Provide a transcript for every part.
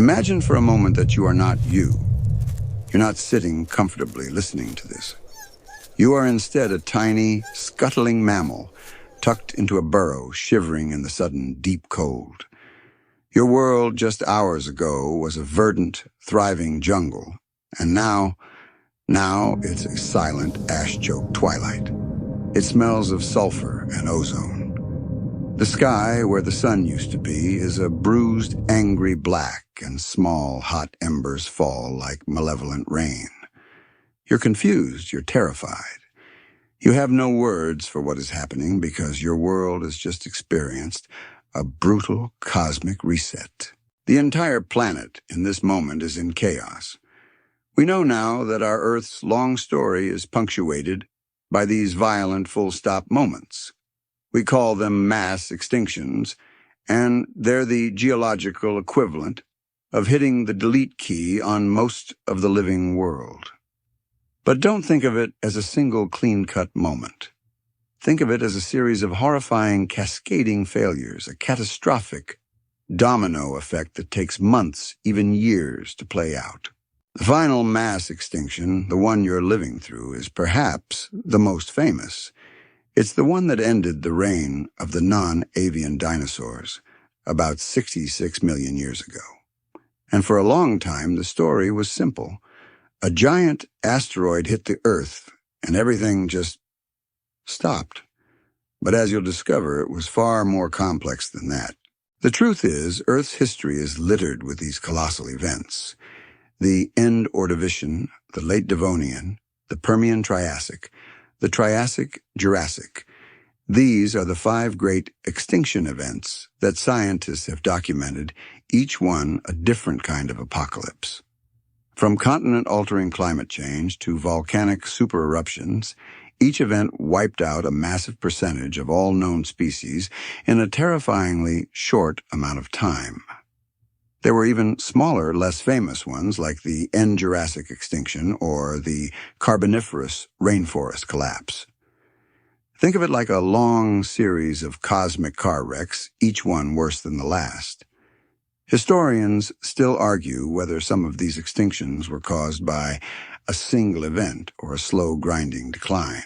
Imagine for a moment that you are not you. You're not sitting comfortably listening to this. You are instead a tiny, scuttling mammal, tucked into a burrow, shivering in the sudden deep cold. Your world just hours ago was a verdant, thriving jungle, and now it's a silent, ash-choked twilight. It smells of sulfur and ozone. The sky, where the sun used to be, is a bruised, angry black, and small, hot embers fall like malevolent rain. You're confused, you're terrified. You have no words for what is happening because your world has just experienced a brutal cosmic reset. The entire planet in this moment is in chaos. We know now that our Earth's long story is punctuated by these violent full-stop moments. We call them mass extinctions, and they're the geological equivalent of hitting the delete key on most of the living world. But don't think of it as a single clean-cut moment. Think of it as a series of horrifying, cascading failures, a catastrophic domino effect that takes months, even years, to play out. The final mass extinction, the one you're living through, is perhaps the most famous. It's the one that ended the reign of the non-avian dinosaurs about 66 million years ago. And for a long time, the story was simple. A giant asteroid hit the Earth, and everything just stopped. But as you'll discover, it was far more complex than that. The truth is, Earth's history is littered with these colossal events. The End Ordovician, the Late Devonian, the Permian-Triassic, the Triassic-Jurassic. These are the 5 great extinction events that scientists have documented, each one a different kind of apocalypse. From continent-altering climate change to volcanic supereruptions, each event wiped out a massive percentage of all known species in a terrifyingly short amount of time. There were even smaller, less famous ones like the End Jurassic extinction or the Carboniferous rainforest collapse. Think of it like a long series of cosmic car wrecks, each one worse than the last. Historians still argue whether some of these extinctions were caused by a single event or a slow grinding decline.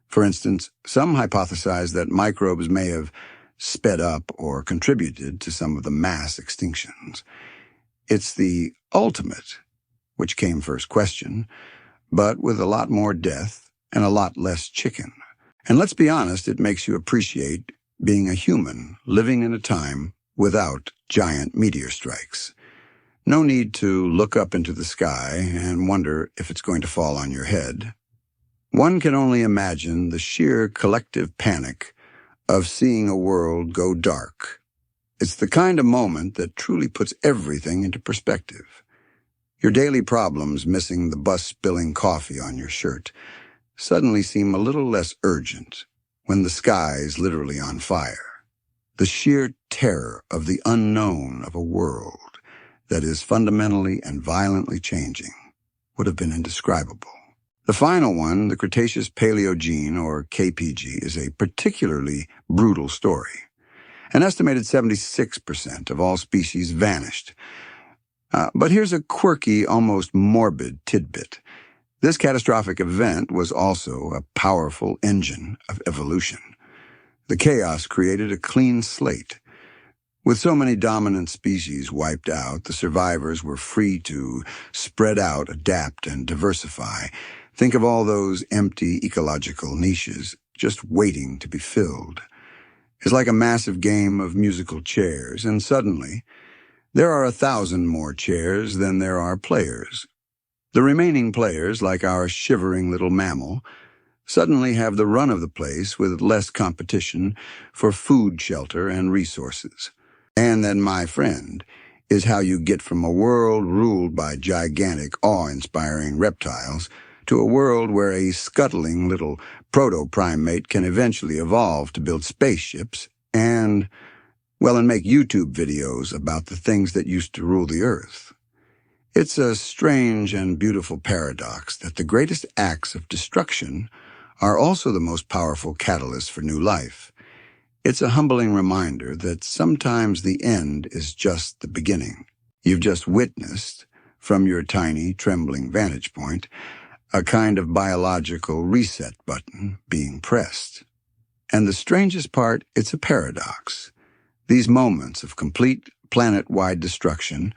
For instance, some hypothesize that microbes may have sped up or contributed to some of the mass extinctions. It's the ultimate, which came first question, but with a lot more death and a lot less chicken. And let's be honest, it makes you appreciate being a human living in a time without giant meteor strikes. No need to look up into the sky and wonder if it's going to fall on your head. One can only imagine the sheer collective panic of seeing a world go dark. It's the kind of moment that truly puts everything into perspective. Your daily problems, missing the bus spilling coffee on your shirt, suddenly seem a little less urgent when the sky is literally on fire. The sheer terror of the unknown of a world that is fundamentally and violently changing would have been indescribable. The final one, the Cretaceous Paleogene, or KPG, is a particularly brutal story. An estimated 76% of all species vanished. But here's a quirky, almost morbid tidbit. This catastrophic event was also a powerful engine of evolution. The chaos created a clean slate. With so many dominant species wiped out, the survivors were free to spread out, adapt, and diversify. Think of all those empty ecological niches just waiting to be filled. It's like a massive game of musical chairs, and suddenly, there are 1,000 more chairs than there are players. The remaining players, like our shivering little mammal, suddenly have the run of the place with less competition for food, shelter, and resources. And then, my friend, is how you get from a world ruled by gigantic, awe-inspiring reptiles to a world where a scuttling little proto-primate can eventually evolve to build spaceships and make YouTube videos about the things that used to rule the Earth. It's a strange and beautiful paradox that the greatest acts of destruction are also the most powerful catalysts for new life. It's a humbling reminder that sometimes the end is just the beginning. You've just witnessed, from your tiny, trembling vantage point, a kind of biological reset button being pressed. And the strangest part, it's a paradox. These moments of complete planet-wide destruction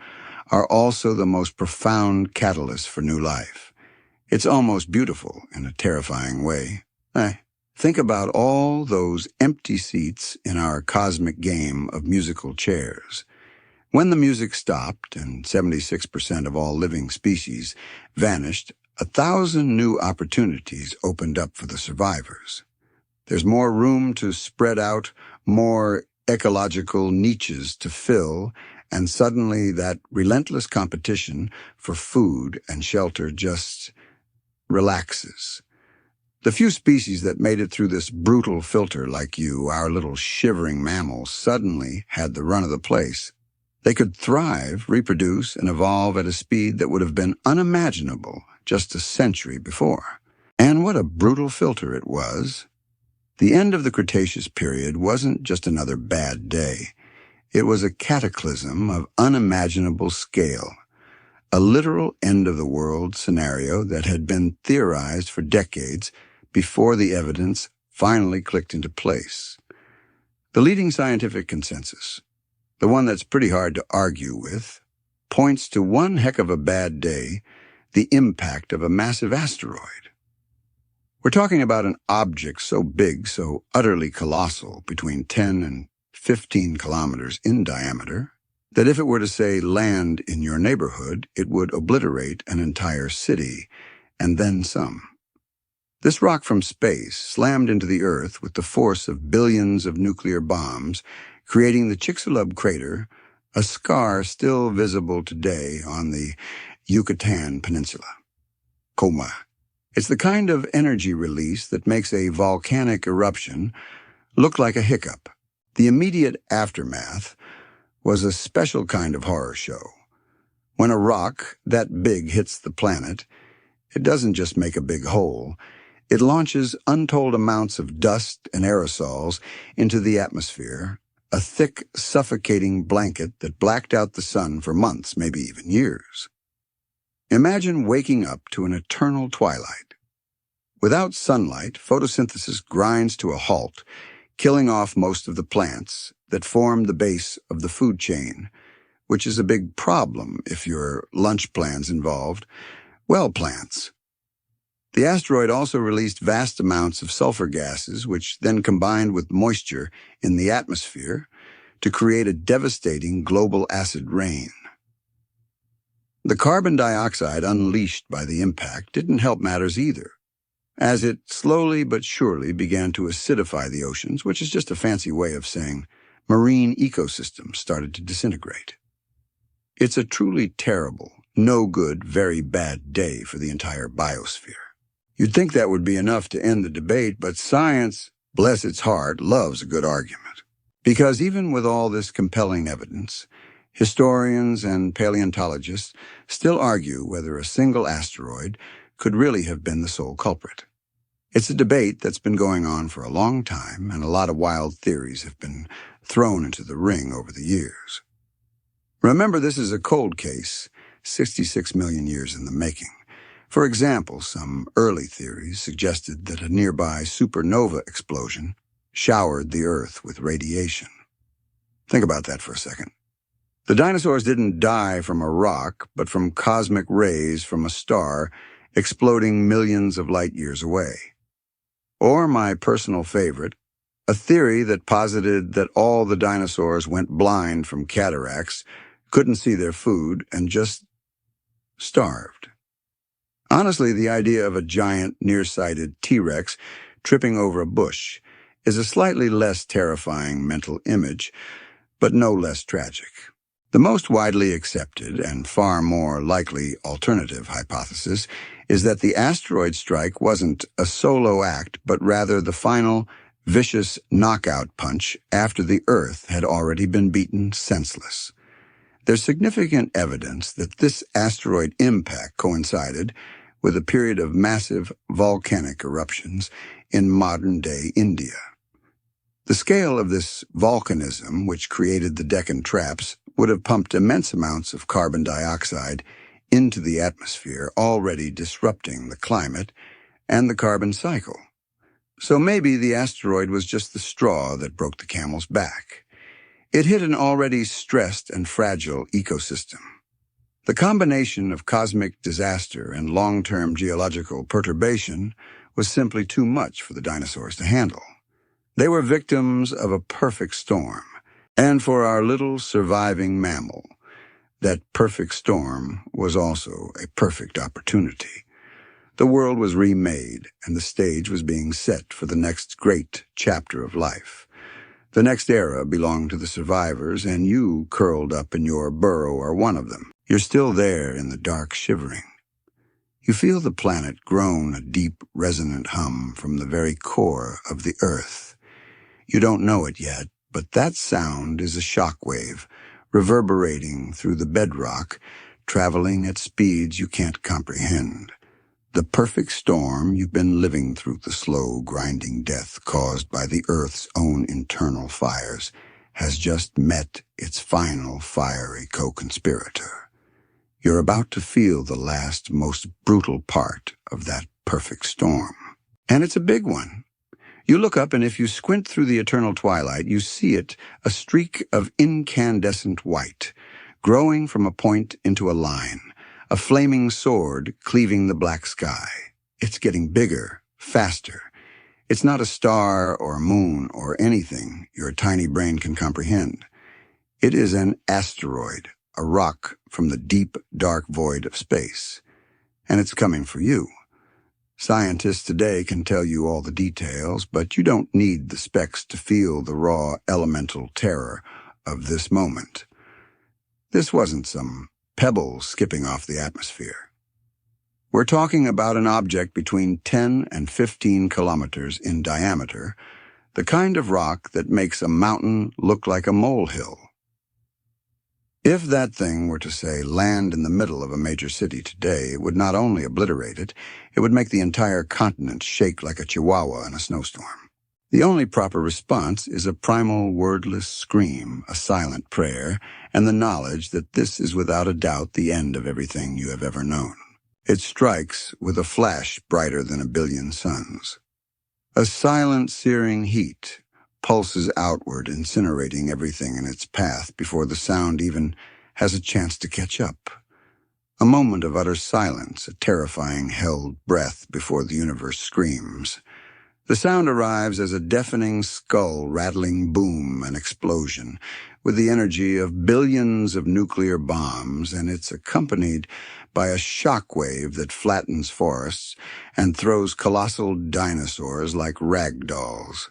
are also the most profound catalysts for new life. It's almost beautiful in a terrifying way. Think about all those empty seats in our cosmic game of musical chairs. When the music stopped and 76% of all living species vanished, 1,000 new opportunities opened up for the survivors. There's more room to spread out, more ecological niches to fill, and suddenly that relentless competition for food and shelter just relaxes. The few species that made it through this brutal filter like you, our little shivering mammals, suddenly had the run of the place. They could thrive, reproduce, and evolve at a speed that would have been unimaginable just a century before. And what a brutal filter it was. The end of the Cretaceous period wasn't just another bad day. It was a cataclysm of unimaginable scale, a literal end-of-the-world scenario that had been theorized for decades before the evidence finally clicked into place. The leading scientific consensus, the one that's pretty hard to argue with, points to one heck of a bad day, the impact of a massive asteroid. We're talking about an object so big, so utterly colossal, between 10 and 15 kilometers in diameter, that if it were to, say, land in your neighborhood, it would obliterate an entire city, and then some. This rock from space slammed into the Earth with the force of billions of nuclear bombs, creating the Chicxulub crater, a scar still visible today on the Yucatan Peninsula. Coma. It's the kind of energy release that makes a volcanic eruption look like a hiccup. The immediate aftermath was a special kind of horror show. When a rock that big hits the planet, it doesn't just make a big hole. It launches untold amounts of dust and aerosols into the atmosphere, a thick, suffocating blanket that blacked out the sun for months, maybe even years. Imagine waking up to an eternal twilight. Without sunlight, photosynthesis grinds to a halt, killing off most of the plants that form the base of the food chain, which is a big problem if your lunch plan's involved. Well, plants. The asteroid also released vast amounts of sulfur gases, which then combined with moisture in the atmosphere to create a devastating global acid rain. The carbon dioxide unleashed by the impact didn't help matters either, as it slowly but surely began to acidify the oceans, which is just a fancy way of saying marine ecosystems started to disintegrate. It's a truly terrible, no good, very bad day for the entire biosphere. You'd think that would be enough to end the debate, but science, bless its heart, loves a good argument. Because even with all this compelling evidence, historians and paleontologists still argue whether a single asteroid could really have been the sole culprit. It's a debate that's been going on for a long time, and a lot of wild theories have been thrown into the ring over the years. Remember, this is a cold case, 66 million years in the making. For example, some early theories suggested that a nearby supernova explosion showered the Earth with radiation. Think about that for a second. The dinosaurs didn't die from a rock, but from cosmic rays from a star exploding millions of light years away. Or my personal favorite, a theory that posited that all the dinosaurs went blind from cataracts, couldn't see their food, and just starved. Honestly, the idea of a giant, nearsighted T-Rex tripping over a bush is a slightly less terrifying mental image, but no less tragic. The most widely accepted and far more likely alternative hypothesis is that the asteroid strike wasn't a solo act, but rather the final, vicious knockout punch after the Earth had already been beaten senseless. There's significant evidence that this asteroid impact coincided with a period of massive volcanic eruptions in modern-day India. The scale of this volcanism, which created the Deccan Traps, would have pumped immense amounts of carbon dioxide into the atmosphere, already disrupting the climate and the carbon cycle. So maybe the asteroid was just the straw that broke the camel's back. It hit an already stressed and fragile ecosystem. The combination of cosmic disaster and long-term geological perturbation was simply too much for the dinosaurs to handle. They were victims of a perfect storm, and for our little surviving mammal, that perfect storm was also a perfect opportunity. The world was remade, and the stage was being set for the next great chapter of life. The next era belonged to the survivors, and you, curled up in your burrow, are one of them. You're still there in the dark, shivering. You feel the planet groan a deep, resonant hum from the very core of the Earth. You don't know it yet, but that sound is a shock wave, reverberating through the bedrock, traveling at speeds you can't comprehend. The perfect storm you've been living through, the slow, grinding death caused by the Earth's own internal fires, has just met its final fiery co-conspirator. You're about to feel the last, most brutal part of that perfect storm. And it's a big one. You look up, and if you squint through the eternal twilight, you see it, a streak of incandescent white, growing from a point into a line, a flaming sword cleaving the black sky. It's getting bigger, faster. It's not a star or a moon or anything your tiny brain can comprehend. It is an asteroid, a rock from the deep, dark void of space. And it's coming for you. Scientists today can tell you all the details, but you don't need the specs to feel the raw, elemental terror of this moment. This wasn't some pebbles skipping off the atmosphere. We're talking about an object between 10 and 15 kilometers in diameter, the kind of rock that makes a mountain look like a molehill. If that thing were to, say, land in the middle of a major city today, it would not only obliterate it, it would make the entire continent shake like a chihuahua in a snowstorm. The only proper response is a primal wordless scream, a silent prayer, and the knowledge that this is without a doubt the end of everything you have ever known. It strikes with a flash brighter than a billion suns. A silent, searing heat pulses outward, incinerating everything in its path before the sound even has a chance to catch up. A moment of utter silence, a terrifying held breath before the universe screams. The sound arrives as a deafening, skull-rattling boom and explosion, with the energy of billions of nuclear bombs, and it's accompanied by a shock wave that flattens forests and throws colossal dinosaurs like rag dolls.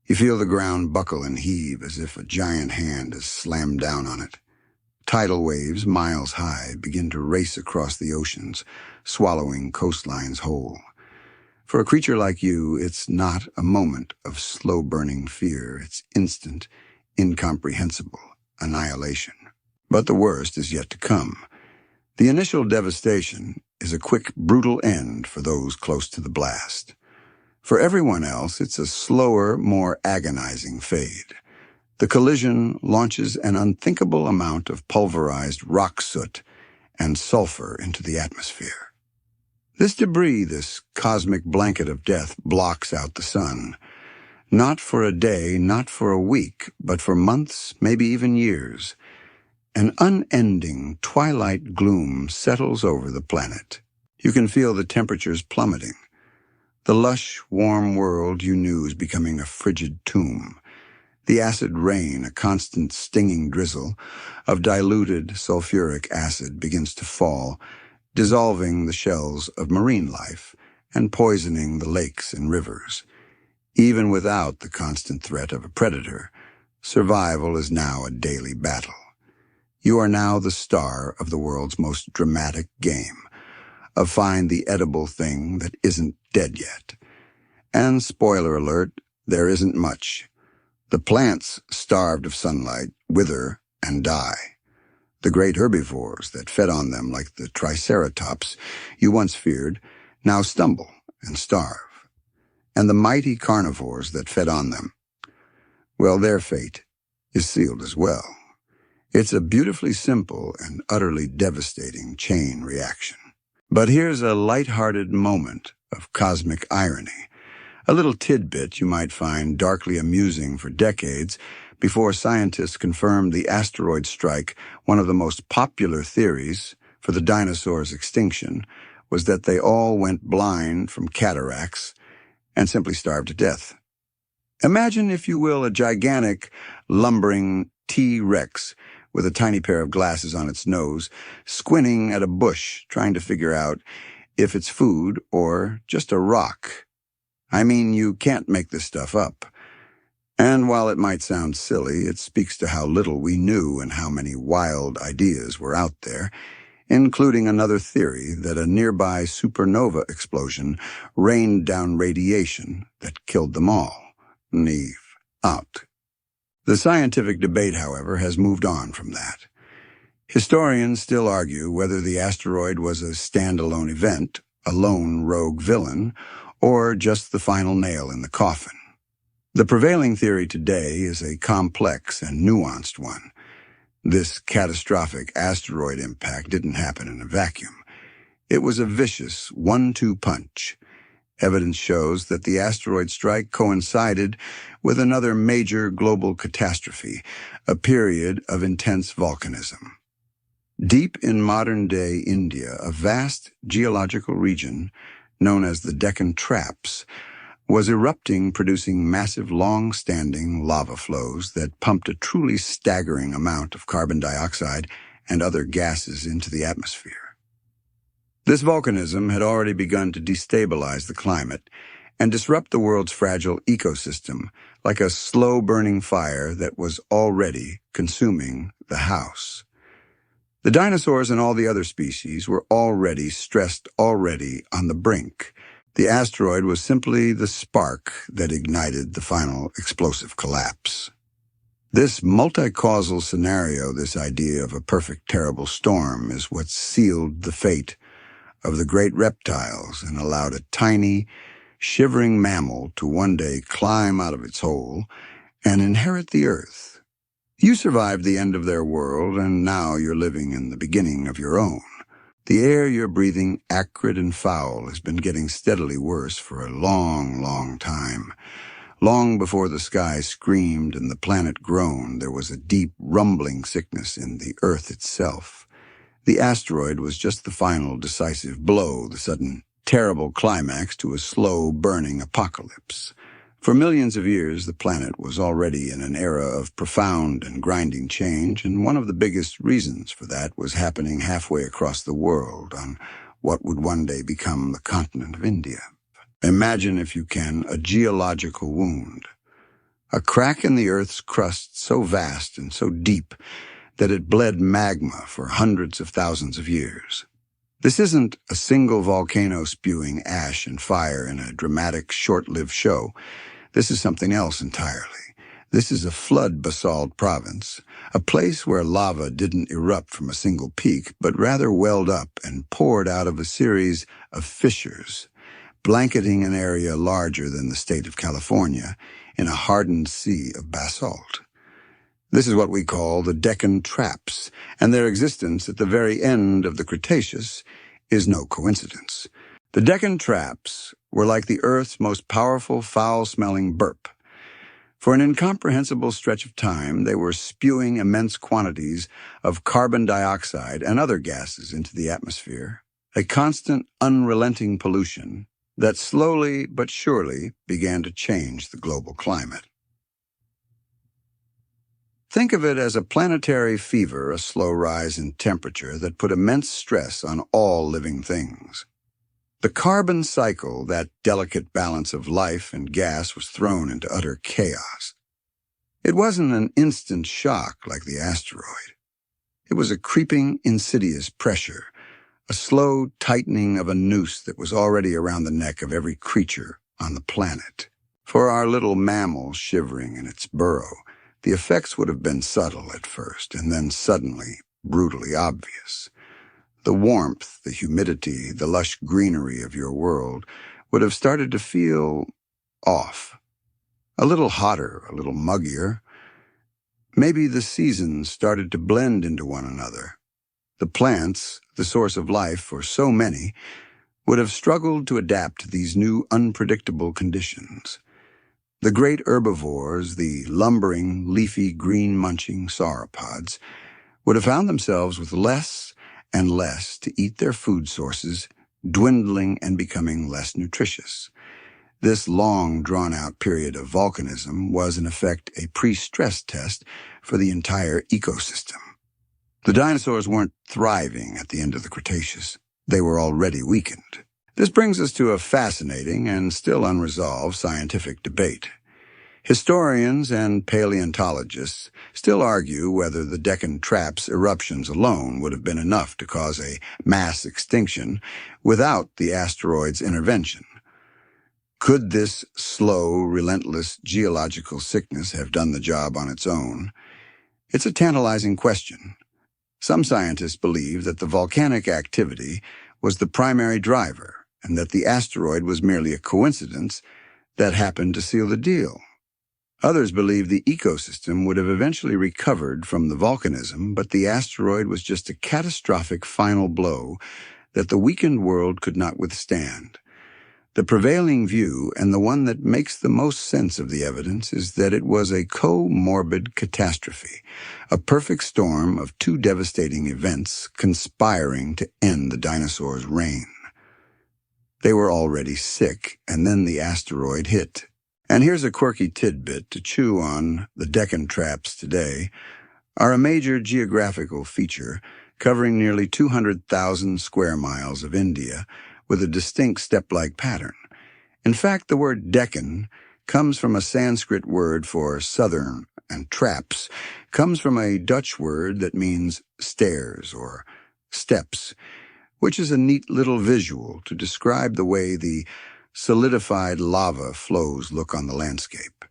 You feel the ground buckle and heave as if a giant hand has slammed down on it. Tidal waves, miles high, begin to race across the oceans, swallowing coastlines whole. For a creature like you, it's not a moment of slow-burning fear. It's instant, incomprehensible annihilation. But the worst is yet to come. The initial devastation is a quick, brutal end for those close to the blast. For everyone else, it's a slower, more agonizing fade. The collision launches an unthinkable amount of pulverized rock soot and sulfur into the atmosphere. This debris, this cosmic blanket of death, blocks out the sun. Not for a day, not for a week, but for months, maybe even years. An unending twilight gloom settles over the planet. You can feel the temperatures plummeting. The lush, warm world you knew is becoming a frigid tomb. The acid rain, a constant stinging drizzle of diluted sulfuric acid, begins to fall, dissolving the shells of marine life and poisoning the lakes and rivers. Even without the constant threat of a predator, survival is now a daily battle. You are now the star of the world's most dramatic game, of find the edible thing that isn't dead yet. And spoiler alert, there isn't much. The plants, starved of sunlight, wither and die. The great herbivores that fed on them like the Triceratops you once feared now stumble and starve. And the mighty carnivores that fed on them, well, their fate is sealed as well. It's a beautifully simple and utterly devastating chain reaction. But here's a light-hearted moment of cosmic irony. A little tidbit you might find darkly amusing for decades before scientists confirmed the asteroid strike. One of the most popular theories for the dinosaurs' extinction was that they all went blind from cataracts and simply starved to death. Imagine, if you will, a gigantic, lumbering T-Rex with a tiny pair of glasses on its nose, squinting at a bush, trying to figure out if it's food or just a rock. I mean, you can't make this stuff up. And while it might sound silly, it speaks to how little we knew and how many wild ideas were out there, including another theory that a nearby supernova explosion rained down radiation that killed them all. Neve out. The scientific debate, however, has moved on from that. Historians still argue whether the asteroid was a standalone event, a lone rogue villain, or just the final nail in the coffin. The prevailing theory today is a complex and nuanced one. This catastrophic asteroid impact didn't happen in a vacuum. It was a vicious one-two punch. Evidence shows that the asteroid strike coincided with another major global catastrophe, a period of intense volcanism. Deep in modern-day India, a vast geological region known as the Deccan Traps was erupting, producing massive, long-standing lava flows that pumped a truly staggering amount of carbon dioxide and other gases into the atmosphere. This volcanism had already begun to destabilize the climate and disrupt the world's fragile ecosystem like a slow-burning fire that was already consuming the house. The dinosaurs and all the other species were already stressed, already on the brink. The asteroid was simply the spark that ignited the final explosive collapse. This multi-causal scenario, this idea of a perfect terrible storm, is what sealed the fate of the great reptiles and allowed a tiny, shivering mammal to one day climb out of its hole and inherit the earth. You survived the end of their world, and now you're living in the beginning of your own. The air you're breathing, acrid and foul, has been getting steadily worse for a long, long time. Long before the sky screamed and the planet groaned, there was a deep, rumbling sickness in the earth itself. The asteroid was just the final decisive blow, the sudden, terrible climax to a slow, burning apocalypse. For millions of years, the planet was already in an era of profound and grinding change, and one of the biggest reasons for that was happening halfway across the world on what would one day become the continent of India. Imagine, if you can, a geological wound. A crack in the Earth's crust so vast and so deep that it bled magma for hundreds of thousands of years. This isn't a single volcano spewing ash and fire in a dramatic, short-lived show. This is something else entirely. This is a flood basalt province, a place where lava didn't erupt from a single peak, but rather welled up and poured out of a series of fissures, blanketing an area larger than the state of California in a hardened sea of basalt. This is what we call the Deccan Traps, and their existence at the very end of the Cretaceous is no coincidence. The Deccan Traps were like the Earth's most powerful, foul-smelling burp. For an incomprehensible stretch of time, they were spewing immense quantities of carbon dioxide and other gases into the atmosphere, a constant, unrelenting pollution that slowly but surely began to change the global climate. Think of it as a planetary fever, a slow rise in temperature that put immense stress on all living things. The carbon cycle, that delicate balance of life and gas, was thrown into utter chaos. It wasn't an instant shock like the asteroid. It was a creeping, insidious pressure, a slow tightening of a noose that was already around the neck of every creature on the planet. For our little mammal shivering in its burrow, the effects would have been subtle at first, and then suddenly, brutally obvious. The warmth, the humidity, the lush greenery of your world would have started to feel off. A little hotter, a little muggier. Maybe the seasons started to blend into one another. The plants, the source of life for so many, would have struggled to adapt to these new unpredictable conditions. The great herbivores, the lumbering, leafy, green-munching sauropods, would have found themselves with less and less to eat, their food sources dwindling and becoming less nutritious. This long, drawn-out period of volcanism was, in effect, a pre-stress test for the entire ecosystem. The dinosaurs weren't thriving at the end of the Cretaceous. They were already weakened. This brings us to a fascinating and still unresolved scientific debate. Historians and paleontologists still argue whether the Deccan Traps eruptions alone would have been enough to cause a mass extinction without the asteroid's intervention. Could this slow, relentless geological sickness have done the job on its own? It's a tantalizing question. Some scientists believe that the volcanic activity was the primary driver and that the asteroid was merely a coincidence that happened to seal the deal. Others believe the ecosystem would have eventually recovered from the volcanism, but the asteroid was just a catastrophic final blow that the weakened world could not withstand. The prevailing view, and the one that makes the most sense of the evidence, is that it was a comorbid catastrophe, a perfect storm of two devastating events conspiring to end the dinosaurs' reign. They were already sick, and then the asteroid hit. And here's a quirky tidbit to chew on. The Deccan Traps today are a major geographical feature covering nearly 200,000 square miles of India, with a distinct step-like pattern. In fact, the word Deccan comes from a Sanskrit word for southern, and traps comes from a Dutch word that means stairs or steps, which is a neat little visual to describe the way the solidified lava flows look on the landscape.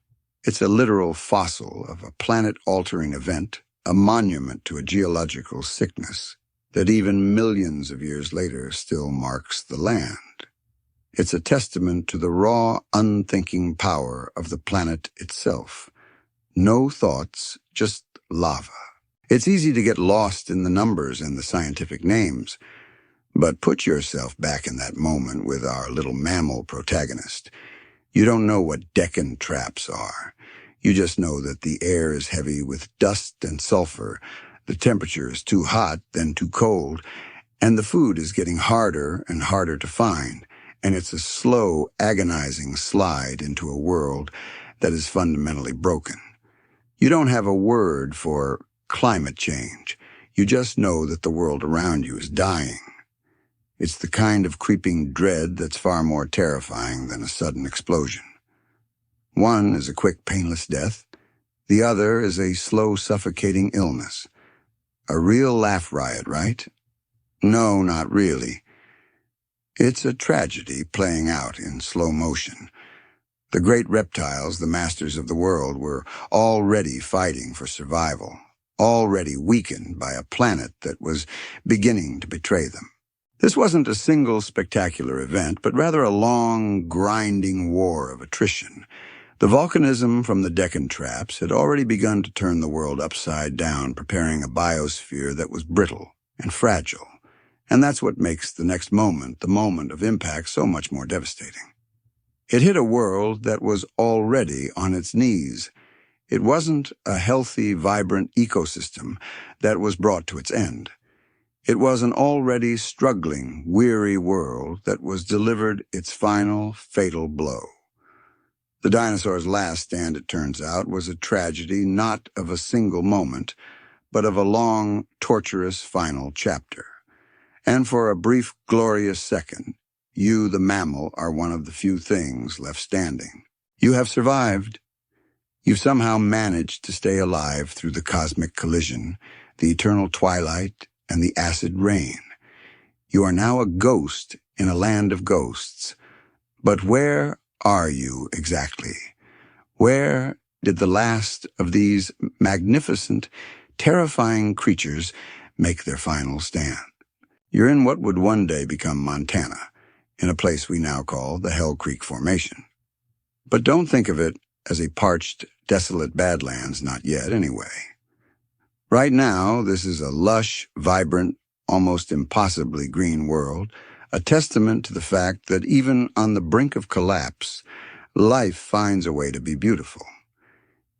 It's a literal fossil of a planet-altering event, a monument to a geological sickness that even millions of years later still marks the land. It's a testament to the raw, unthinking power of the planet itself. No thoughts, just lava. It's easy to get lost in the numbers and the scientific names, but put yourself back in that moment with our little mammal protagonist. You don't know what Deccan Traps are. You just know that the air is heavy with dust and sulfur, the temperature is too hot, then too cold, and the food is getting harder and harder to find, and it's a slow, agonizing slide into a world that is fundamentally broken. You don't have a word for climate change. You just know that the world around you is dying. It's the kind of creeping dread that's far more terrifying than a sudden explosion. One is a quick, painless death. The other is a slow, suffocating illness. A real laugh riot, right? No, not really. It's a tragedy playing out in slow motion. The great reptiles, the masters of the world, were already fighting for survival, already weakened by a planet that was beginning to betray them. This wasn't a single spectacular event, but rather a long, grinding war of attrition. The volcanism from the Deccan Traps had already begun to turn the world upside down, preparing a biosphere that was brittle and fragile. And that's what makes the next moment, the moment of impact, so much more devastating. It hit a world that was already on its knees. It wasn't a healthy, vibrant ecosystem that was brought to its end. It was an already struggling, weary world that was delivered its final, fatal blow. The dinosaurs' last stand, it turns out, was a tragedy not of a single moment, but of a long, torturous final chapter. And for a brief, glorious second, you, the mammal, are one of the few things left standing. You have survived. You've somehow managed to stay alive through the cosmic collision, the eternal twilight, and the acid rain. You are now a ghost in a land of ghosts. But where are you exactly? Where did the last of these magnificent, terrifying creatures make their final stand? You're in what would one day become Montana, in a place we now call the Hell Creek Formation. But don't think of it as a parched, desolate badlands, not yet anyway. Right now, this is a lush, vibrant, almost impossibly green world, a testament to the fact that even on the brink of collapse, life finds a way to be beautiful.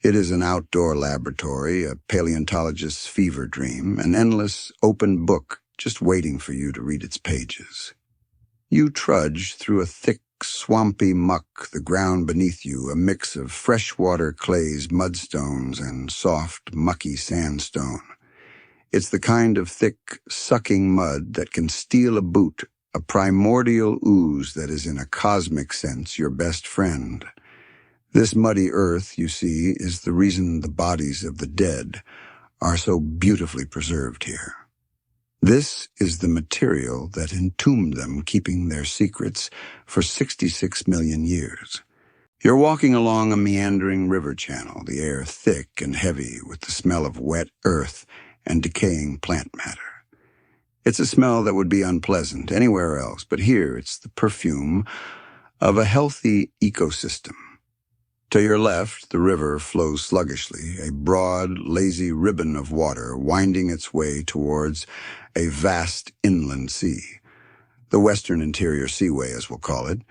It is an outdoor laboratory, a paleontologist's fever dream, an endless, open book just waiting for you to read its pages. You trudge through a thick, swampy muck, the ground beneath you a mix of freshwater clays, mudstones, and soft, mucky sandstone. It's the kind of thick, sucking mud that can steal a boot, a primordial ooze that is in a cosmic sense your best friend. This muddy earth, you see, is the reason the bodies of the dead are so beautifully preserved here. This is the material that entombed them, keeping their secrets for 66 million years. You're walking along a meandering river channel, the air thick and heavy with the smell of wet earth and decaying plant matter. It's a smell that would be unpleasant anywhere else, but here it's the perfume of a healthy ecosystem. To your left, the river flows sluggishly, a broad, lazy ribbon of water winding its way towards a vast inland sea, the Western Interior Seaway, as we'll call it.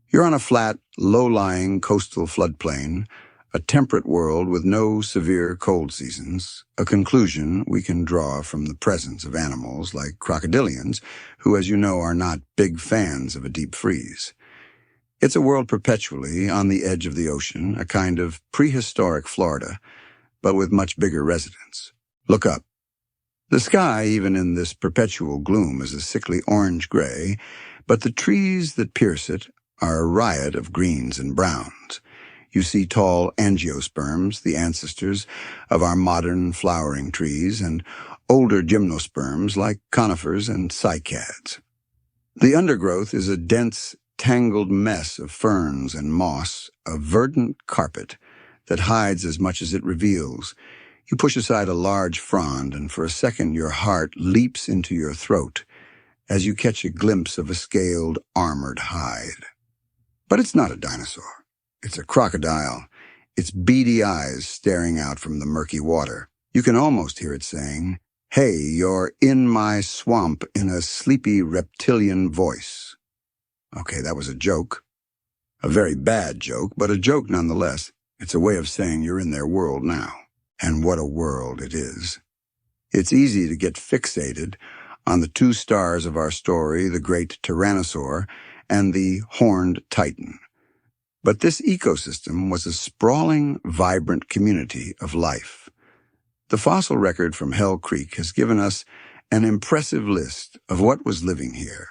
You're on a flat, low-lying coastal floodplain, a temperate world with no severe cold seasons, a conclusion we can draw from the presence of animals like crocodilians, who, as you know, are not big fans of a deep freeze. It's a world perpetually on the edge of the ocean, a kind of prehistoric Florida, but with much bigger residents. Look up. The sky, even in this perpetual gloom, is a sickly orange-gray, but the trees that pierce it are a riot of greens and browns. You see tall angiosperms, the ancestors of our modern flowering trees, and older gymnosperms like conifers and cycads. The undergrowth is a dense, tangled mess of ferns and moss, a verdant carpet that hides as much as it reveals. You push aside a large frond, and for a second your heart leaps into your throat as you catch a glimpse of a scaled, armored hide. But it's not a dinosaur. It's a crocodile, its beady eyes staring out from the murky water. You can almost hear it saying, "Hey, you're in my swamp," in a sleepy reptilian voice. Okay, that was a joke. A very bad joke, but a joke nonetheless. It's a way of saying you're in their world now. And what a world it is. It's easy to get fixated on the two stars of our story, the great Tyrannosaur and the horned Titan. But this ecosystem was a sprawling, vibrant community of life. The fossil record from Hell Creek has given us an impressive list of what was living here.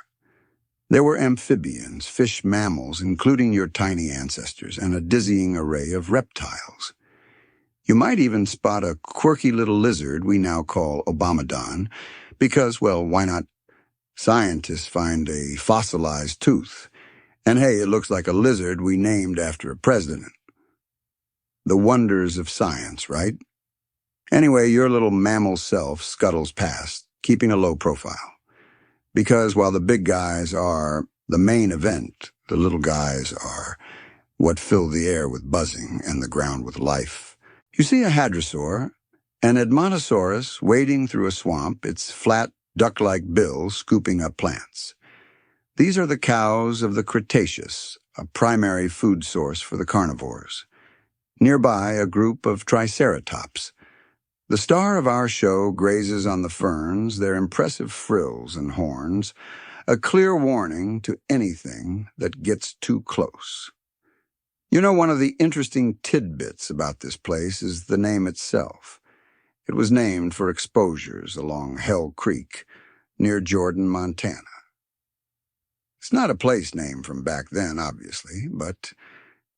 There were amphibians, fish mammals, including your tiny ancestors, and a dizzying array of reptiles. You might even spot a quirky little lizard we now call Obamadon, because, well, why not? Scientists find a fossilized tooth. And hey, it looks like a lizard we named after a president. The wonders of science, right? Anyway, your little mammal self scuttles past, keeping a low profile. Because while the big guys are the main event, the little guys are what fill the air with buzzing and the ground with life. You see a hadrosaur, an Edmontosaurus wading through a swamp, its flat, duck-like bill scooping up plants. These are the cows of the Cretaceous, a primary food source for the carnivores. Nearby, a group of Triceratops. The star of our show grazes on the ferns, their impressive frills and horns, a clear warning to anything that gets too close. You know, one of the interesting tidbits about this place is the name itself. It was named for exposures along Hell Creek, near Jordan, Montana. It's not a place name from back then, obviously, but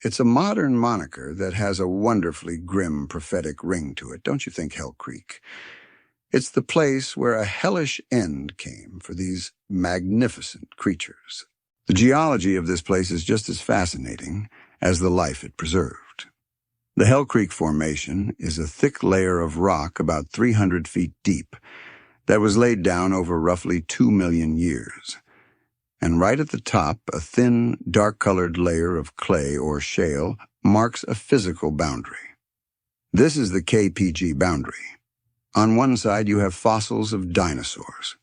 it's a modern moniker that has a wonderfully grim prophetic ring to it, don't you think, Hell Creek? It's the place where a hellish end came for these magnificent creatures. The geology of this place is just as fascinating as the life it preserved. The Hell Creek Formation is a thick layer of rock about 300 feet deep that was laid down over roughly 2 million years. And right at the top, a thin, dark-colored layer of clay or shale marks a physical boundary. This is the KPG boundary. On one side, you have fossils of dinosaurs.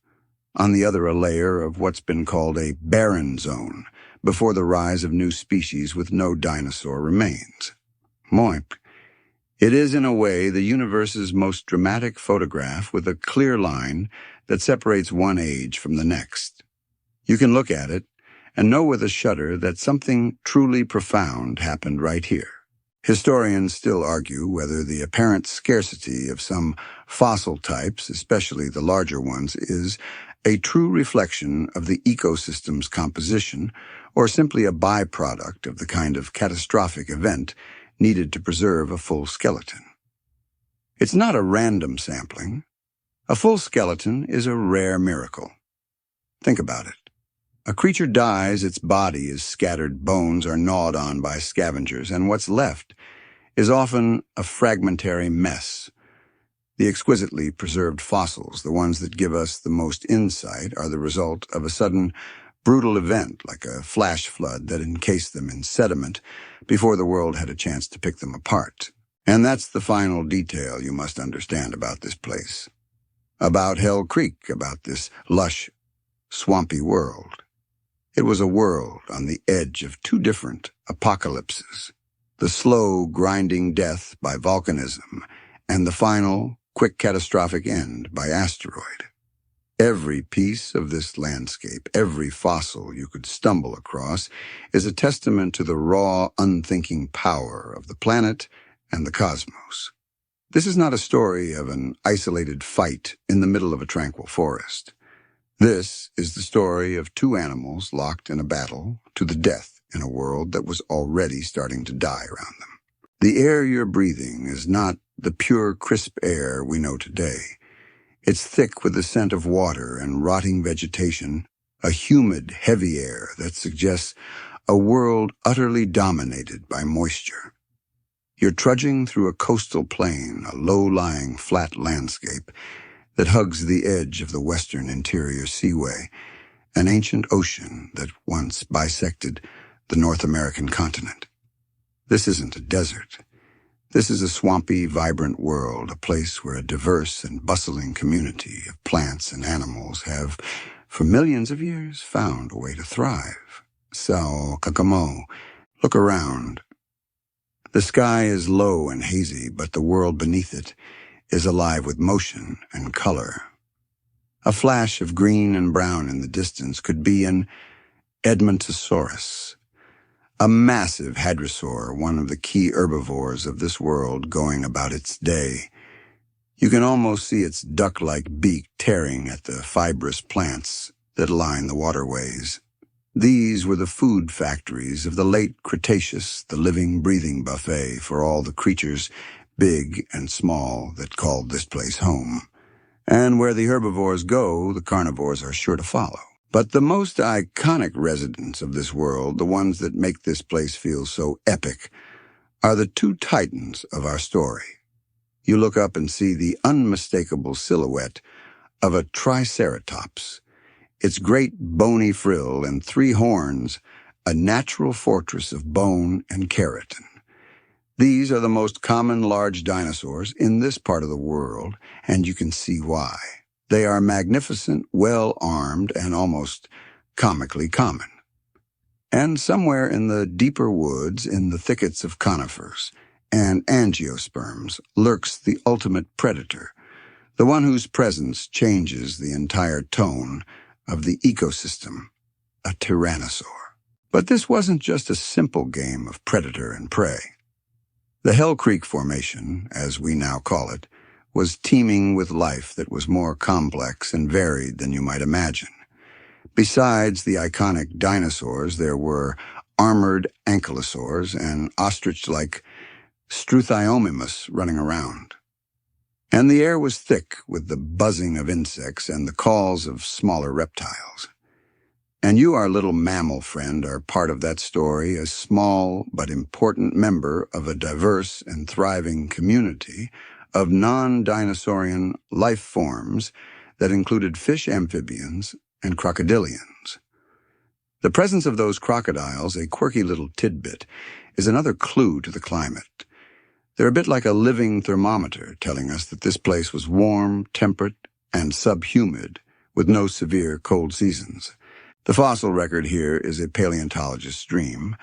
On the other, a layer of what's been called a barren zone, before the rise of new species with no dinosaur remains. Moip. It is, in a way, the universe's most dramatic photograph with a clear line that separates one age from the next. You can look at it and know with a shudder that something truly profound happened right here. Historians still argue whether the apparent scarcity of some fossil types, especially the larger ones, is a true reflection of the ecosystem's composition or simply a byproduct of the kind of catastrophic event needed to preserve a full skeleton. It's not a random sampling. A full skeleton is a rare miracle. Think about it. A creature dies, its body is scattered, bones are gnawed on by scavengers, and what's left is often a fragmentary mess. The exquisitely preserved fossils, the ones that give us the most insight, are the result of a sudden, brutal event like a flash flood that encased them in sediment before the world had a chance to pick them apart. And that's the final detail you must understand about this place. About Hell Creek, about this lush, swampy world. It was a world on the edge of two different apocalypses. The slow, grinding death by volcanism, and the final, quick catastrophic end by asteroid. Every piece of this landscape, every fossil you could stumble across, is a testament to the raw, unthinking power of the planet and the cosmos. This is not a story of an isolated fight in the middle of a tranquil forest. This is the story of two animals locked in a battle to the death in a world that was already starting to die around them. The air you're breathing is not the pure, crisp air we know today. It's thick with the scent of water and rotting vegetation, a humid, heavy air that suggests a world utterly dominated by moisture. You're trudging through a coastal plain, a low-lying, flat landscape that hugs the edge of the western interior seaway, an ancient ocean that once bisected the North American continent. This isn't a desert. This is a swampy, vibrant world, a place where a diverse and bustling community of plants and animals have, for millions of years, found a way to thrive. So, kakamo, look around. The sky is low and hazy, but the world beneath it is alive with motion and color. A flash of green and brown in the distance could be an Edmontosaurus, a massive hadrosaur, one of the key herbivores of this world going about its day. You can almost see its duck-like beak tearing at the fibrous plants that line the waterways. These were the food factories of the late Cretaceous, the living, breathing buffet for all the creatures, big and small, that called this place home. And where the herbivores go, the carnivores are sure to follow. But the most iconic residents of this world, the ones that make this place feel so epic, are the two titans of our story. You look up and see the unmistakable silhouette of a Triceratops, its great bony frill and three horns, a natural fortress of bone and keratin. These are the most common large dinosaurs in this part of the world, and you can see why. They are magnificent, well-armed, and almost comically common. And somewhere in the deeper woods, in the thickets of conifers and angiosperms, lurks the ultimate predator, the one whose presence changes the entire tone of the ecosystem, a tyrannosaur. But this wasn't just a simple game of predator and prey. The Hell Creek Formation, as we now call it, was teeming with life that was more complex and varied than you might imagine. Besides the iconic dinosaurs, there were armored ankylosaurs and ostrich-like Struthiomimus running around. And the air was thick with the buzzing of insects and the calls of smaller reptiles. And you, our little mammal friend, are part of that story, a small but important member of a diverse and thriving community of non-dinosaurian life forms that included fish amphibians and crocodilians. The presence of those crocodiles, a quirky little tidbit, is another clue to the climate. They're a bit like a living thermometer telling us that this place was warm, temperate, and subhumid, with no severe cold seasons. The fossil record here is a paleontologist's dream,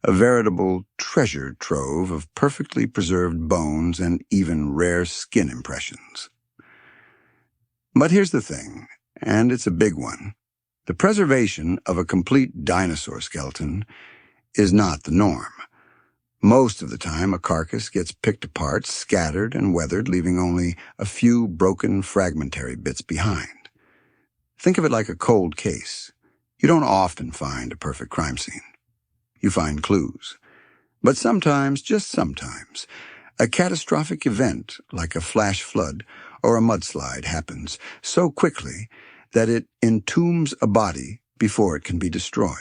a veritable treasure trove of perfectly preserved bones and even rare skin impressions. But here's the thing, and it's a big one. The preservation of a complete dinosaur skeleton is not the norm. Most of the time, a carcass gets picked apart, scattered, and weathered, leaving only a few broken, fragmentary bits behind. Think of it like a cold case. You don't often find a perfect crime scene. You find clues. But sometimes, just sometimes, a catastrophic event like a flash flood or a mudslide happens so quickly that it entombs a body before it can be destroyed.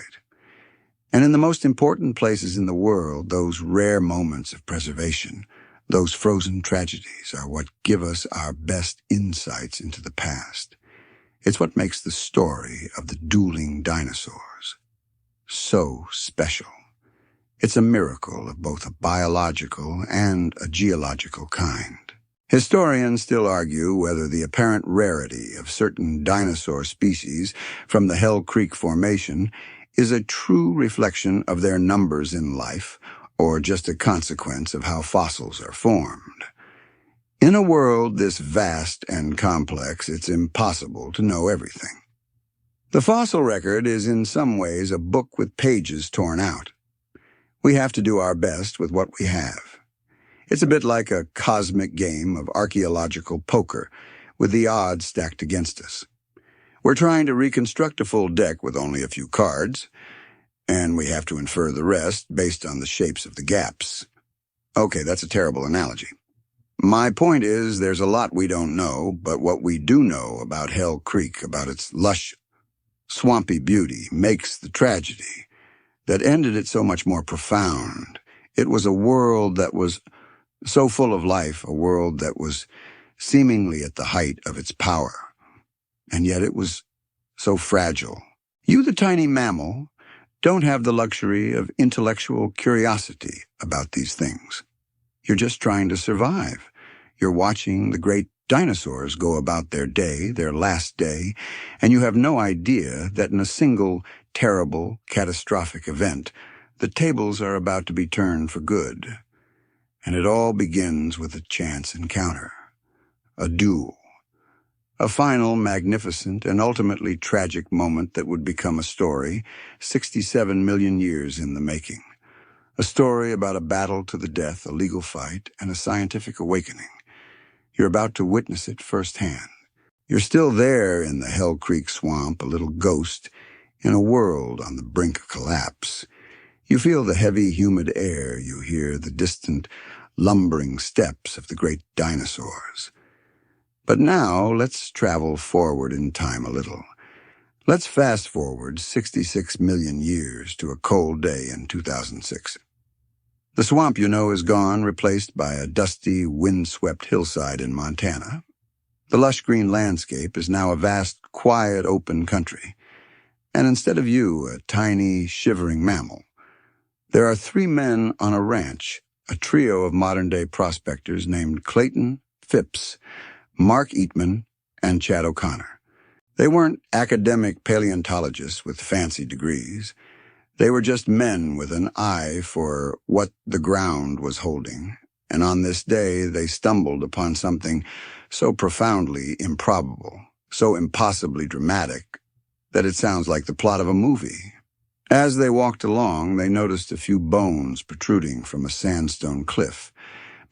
And in the most important places in the world, those rare moments of preservation, those frozen tragedies, are what give us our best insights into the past. It's what makes the story of the dueling dinosaurs so special. It's a miracle of both a biological and a geological kind. Historians still argue whether the apparent rarity of certain dinosaur species from the Hell Creek Formation is a true reflection of their numbers in life or just a consequence of how fossils are formed. In a world this vast and complex, it's impossible to know everything. The fossil record is in some ways a book with pages torn out. We have to do our best with what we have. It's a bit like a cosmic game of archaeological poker, with the odds stacked against us. We're trying to reconstruct a full deck with only a few cards, and we have to infer the rest based on the shapes of the gaps. Okay, that's a terrible analogy. My point is there's a lot we don't know, but what we do know about Hell Creek, about its lush, swampy beauty, makes the tragedy that ended it so much more profound. It was a world that was so full of life, a world that was seemingly at the height of its power. And yet it was so fragile. You, the tiny mammal, don't have the luxury of intellectual curiosity about these things. You're just trying to survive. You're watching the great dinosaurs go about their day, their last day, and you have no idea that in a single terrible, catastrophic event, the tables are about to be turned for good. And it all begins with a chance encounter, a duel, a final, magnificent, and ultimately tragic moment that would become a story 67 million years in the making. A story about a battle to the death, a legal fight, and a scientific awakening. You're about to witness it firsthand. You're still there in the Hell Creek swamp, a little ghost, in a world on the brink of collapse. You feel the heavy, humid air. You hear the distant, lumbering steps of the great dinosaurs. But now, let's travel forward in time a little. Let's fast forward 66 million years to a cold day in 2006. The swamp, you know, is gone, replaced by a dusty, wind-swept hillside in Montana. The lush green landscape is now a vast, quiet, open country. And instead of you, a tiny, shivering mammal, there are 3 men on a ranch, a trio of modern-day prospectors named Clayton, Phipps, Mark Eatman, and Chad O'Connor. They weren't academic paleontologists with fancy degrees. They were just men with an eye for what the ground was holding, and on this day they stumbled upon something so profoundly improbable, so impossibly dramatic, that it sounds like the plot of a movie. As they walked along, they noticed a few bones protruding from a sandstone cliff,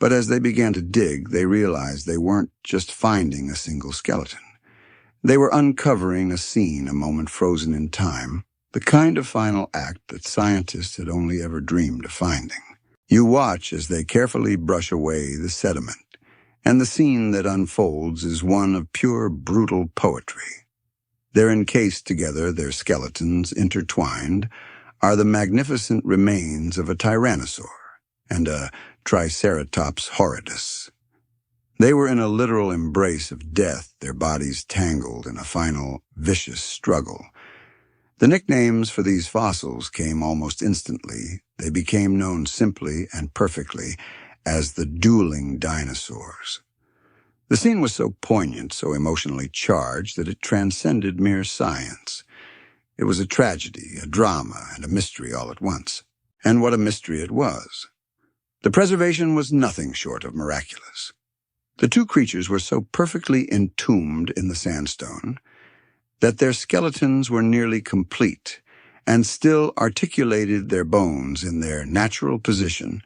but as they began to dig, they realized they weren't just finding a single skeleton. They were uncovering a scene, a moment frozen in time, the kind of final act that scientists had only ever dreamed of finding. You watch as they carefully brush away the sediment, and the scene that unfolds is one of pure, brutal poetry. They're encased together, their skeletons intertwined, are the magnificent remains of a Tyrannosaur and a Triceratops horridus. They were in a literal embrace of death, their bodies tangled in a final, vicious struggle. The nicknames for these fossils came almost instantly. They became known simply and perfectly as the Dueling Dinosaurs. The scene was so poignant, so emotionally charged, that it transcended mere science. It was a tragedy, a drama, and a mystery all at once. And what a mystery it was. The preservation was nothing short of miraculous. The two creatures were so perfectly entombed in the sandstone that their skeletons were nearly complete and still articulated their bones in their natural position,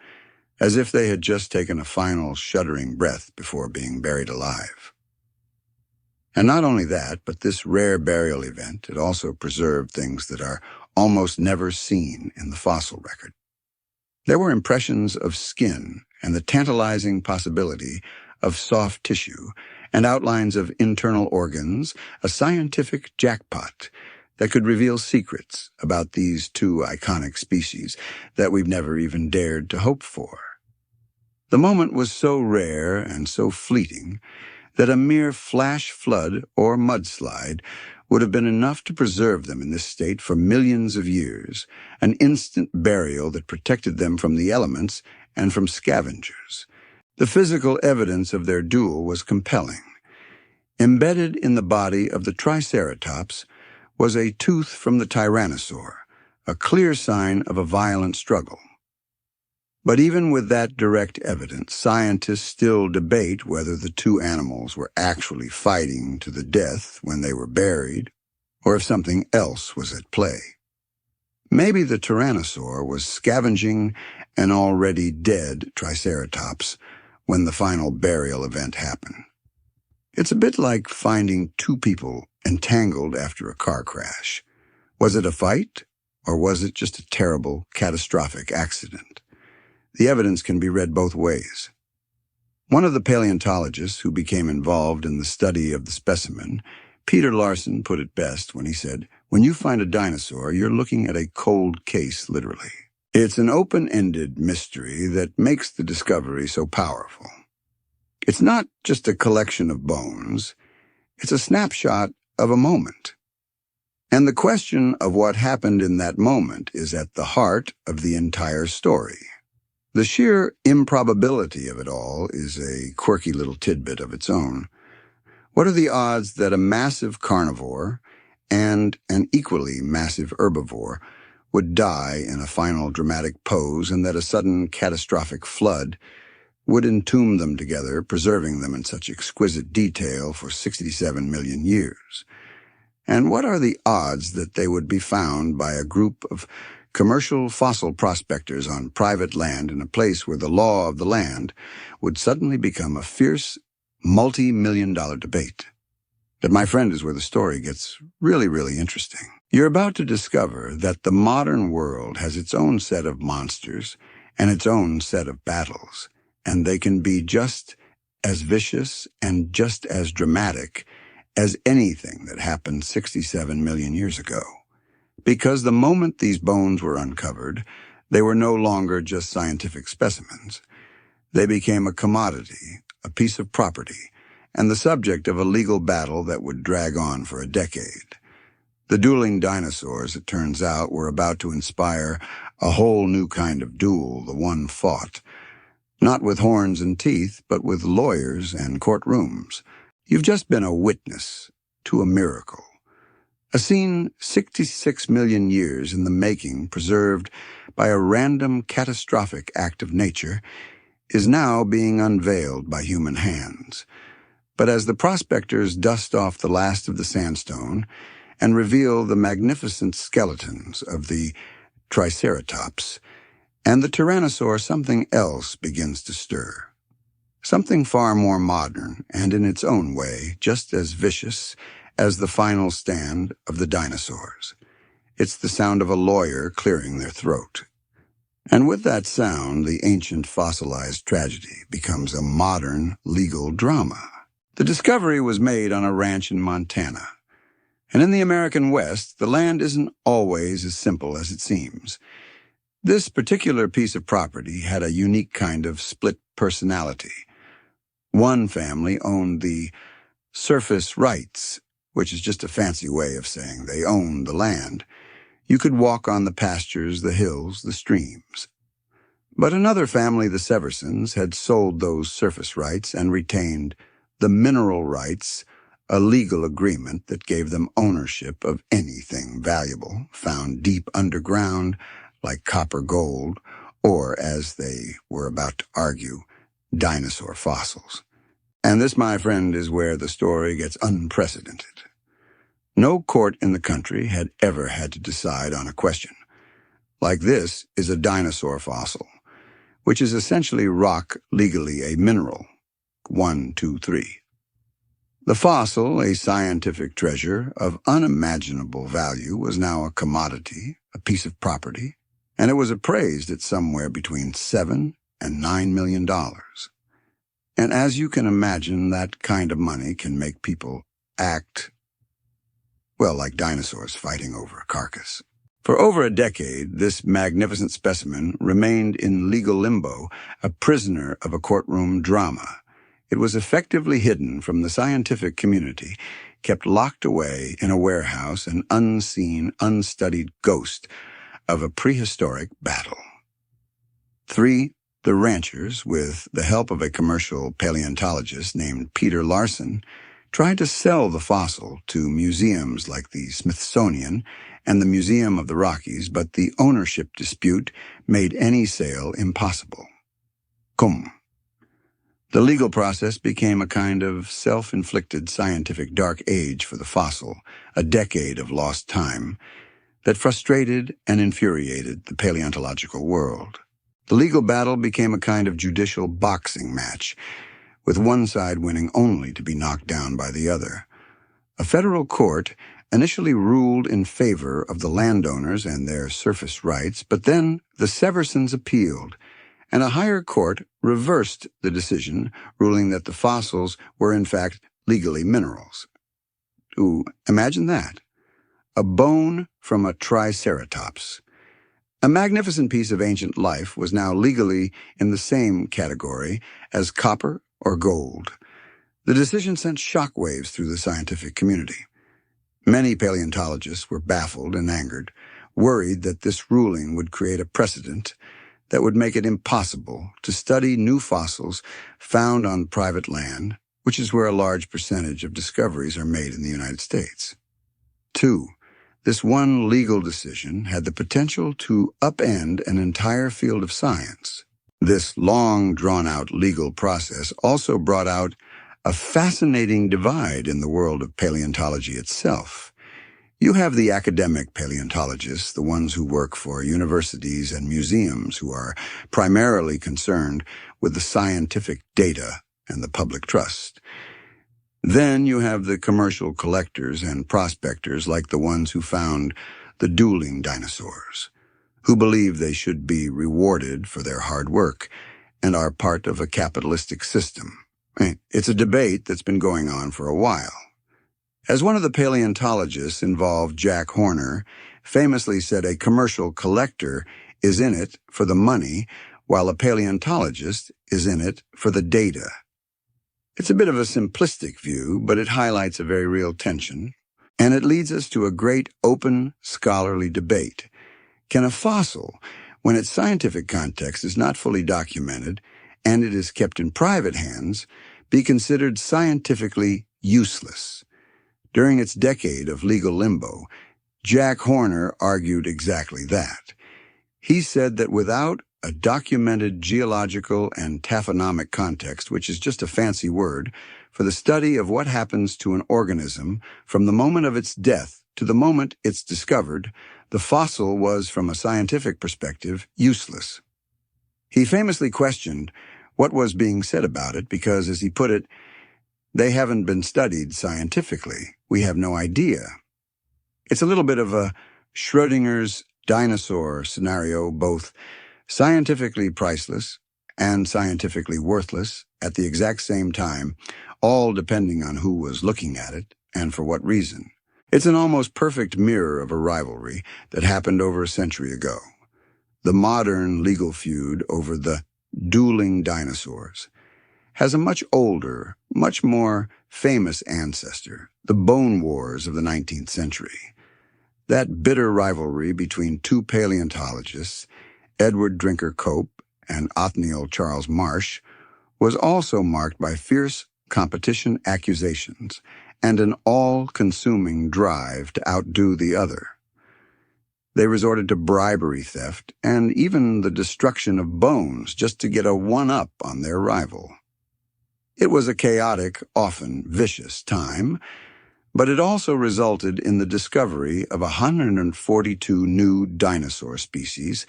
as if they had just taken a final shuddering breath before being buried alive. And not only that, but this rare burial event had also preserved things that are almost never seen in the fossil record. There were impressions of skin and the tantalizing possibility of soft tissue and outlines of internal organs, a scientific jackpot that could reveal secrets about these two iconic species that we've never even dared to hope for. The moment was so rare and so fleeting that a mere flash flood or mudslide would have been enough to preserve them in this state for millions of years, an instant burial that protected them from the elements and from scavengers. The physical evidence of their duel was compelling. Embedded in the body of the Triceratops was a tooth from the Tyrannosaur, a clear sign of a violent struggle. But even with that direct evidence, scientists still debate whether the two animals were actually fighting to the death when they were buried, or if something else was at play. Maybe the Tyrannosaur was scavenging an already dead Triceratops when the final burial event happened. It's a bit like finding two people entangled after a car crash. Was it a fight, or was it just a terrible, catastrophic accident? The evidence can be read both ways. One of the paleontologists who became involved in the study of the specimen, Peter Larson, put it best when he said, "When you find a dinosaur, you're looking at a cold case, literally." It's an open-ended mystery that makes the discovery so powerful. It's not just a collection of bones. It's a snapshot of a moment. And the question of what happened in that moment is at the heart of the entire story. The sheer improbability of it all is a quirky little tidbit of its own. What are the odds that a massive carnivore and an equally massive herbivore would die in a final dramatic pose, and that a sudden catastrophic flood would entomb them together, preserving them in such exquisite detail for 67 million years? And what are the odds that they would be found by a group of commercial fossil prospectors on private land in a place where the law of the land would suddenly become a fierce, multi-million-dollar debate? But my friend, is where the story gets really, really interesting. You're about to discover that the modern world has its own set of monsters and its own set of battles, and they can be just as vicious and just as dramatic as anything that happened 67 million years ago. Because the moment these bones were uncovered, they were no longer just scientific specimens. They became a commodity, a piece of property, and the subject of a legal battle that would drag on for a decade. The dueling dinosaurs, it turns out, were about to inspire a whole new kind of duel the one fought, not with horns and teeth, but with lawyers and courtrooms. You've just been a witness to a miracle. A scene 66 million years in the making, preserved by a random catastrophic act of nature, is now being unveiled by human hands. But as the prospectors dust off the last of the sandstone and reveal the magnificent skeletons of the Triceratops and the Tyrannosaur, something else begins to stir. Something far more modern and in its own way just as vicious as the final stand of the dinosaurs. It's the sound of a lawyer clearing their throat. And with that sound, the ancient fossilized tragedy becomes a modern legal drama. The discovery was made on a ranch in Montana. And in the American West, the land isn't always as simple as it seems. This particular piece of property had a unique kind of split personality. One family owned the surface rights, which is just a fancy way of saying they owned the land. You could walk on the pastures, the hills, the streams. But another family, the Seversons, had sold those surface rights and retained the mineral rights, a legal agreement that gave them ownership of anything valuable found deep underground, like copper gold, or, as they were about to argue, dinosaur fossils. And this, my friend, is where the story gets unprecedented. No court in the country had ever had to decide on a question. Like this is a dinosaur fossil, which is essentially rock, legally a mineral. 1, 2, 3. The fossil, a scientific treasure of unimaginable value, was now a commodity, a piece of property, and it was appraised at somewhere between $7 and $9 million. And as you can imagine, that kind of money can make people act, well, like dinosaurs fighting over a carcass. For over a decade, this magnificent specimen remained in legal limbo, a prisoner of a courtroom drama. It was effectively hidden from the scientific community, kept locked away in a warehouse, an unseen, unstudied ghost of a prehistoric battle. 3. The ranchers, with the help of a commercial paleontologist named Peter Larson, tried to sell the fossil to museums like the Smithsonian and the Museum of the Rockies, but the ownership dispute made any sale impossible. Cum. The legal process became a kind of self-inflicted scientific dark age for the fossil, a decade of lost time that frustrated and infuriated the paleontological world. The legal battle became a kind of judicial boxing match, with one side winning only to be knocked down by the other. A federal court initially ruled in favor of the landowners and their surface rights, but then the Seversons appealed, and a higher court reversed the decision, ruling that the fossils were in fact legally minerals. Ooh, imagine that. A bone from a Triceratops. A magnificent piece of ancient life was now legally in the same category as copper or gold. The decision sent shockwaves through the scientific community. Many paleontologists were baffled and angered, worried that this ruling would create a precedent that would make it impossible to study new fossils found on private land, which is where a large percentage of discoveries are made in the United States. 2. This one legal decision had the potential to upend an entire field of science. This long, drawn-out legal process also brought out a fascinating divide in the world of paleontology itself. You have the academic paleontologists, the ones who work for universities and museums, who are primarily concerned with the scientific data and the public trust. Then you have the commercial collectors and prospectors like the ones who found the dueling dinosaurs, who believe they should be rewarded for their hard work and are part of a capitalistic system. It's a debate that's been going on for a while. As one of the paleontologists involved, Jack Horner, famously said, a commercial collector is in it for the money, while a paleontologist is in it for the data. It's a bit of a simplistic view, but it highlights a very real tension, and it leads us to a great open scholarly debate. Can a fossil, when its scientific context is not fully documented and it is kept in private hands, be considered scientifically useless? During its decade of legal limbo, Jack Horner argued exactly that. He said that without a documented geological and taphonomic context, which is just a fancy word for the study of what happens to an organism from the moment of its death to the moment it's discovered, the fossil was, from a scientific perspective, useless. He famously questioned what was being said about it because, as he put it, they haven't been studied scientifically. We have no idea. It's a little bit of a Schrodinger's dinosaur scenario, both scientifically priceless and scientifically worthless at the exact same time, all depending on who was looking at it and for what reason. It's an almost perfect mirror of a rivalry that happened over a century ago. The modern legal feud over the dueling dinosaurs has a much older, much more famous ancestor, the Bone Wars of the 19th century. That bitter rivalry between two paleontologists, Edward Drinker Cope and Othniel Charles Marsh, was also marked by fierce competition accusations and an all-consuming drive to outdo the other. They resorted to bribery theft and even the destruction of bones just to get a one-up on their rival. It was a chaotic, often vicious time, but it also resulted in the discovery of 142 new dinosaur species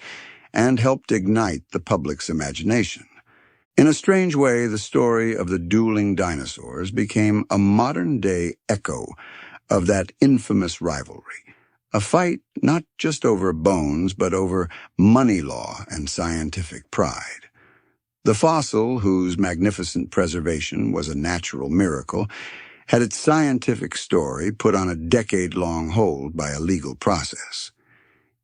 and helped ignite the public's imagination. In a strange way, the story of the dueling dinosaurs became a modern-day echo of that infamous rivalry, a fight not just over bones, but over money law and scientific pride. The fossil, whose magnificent preservation was a natural miracle, had its scientific story put on a decade-long hold by a legal process.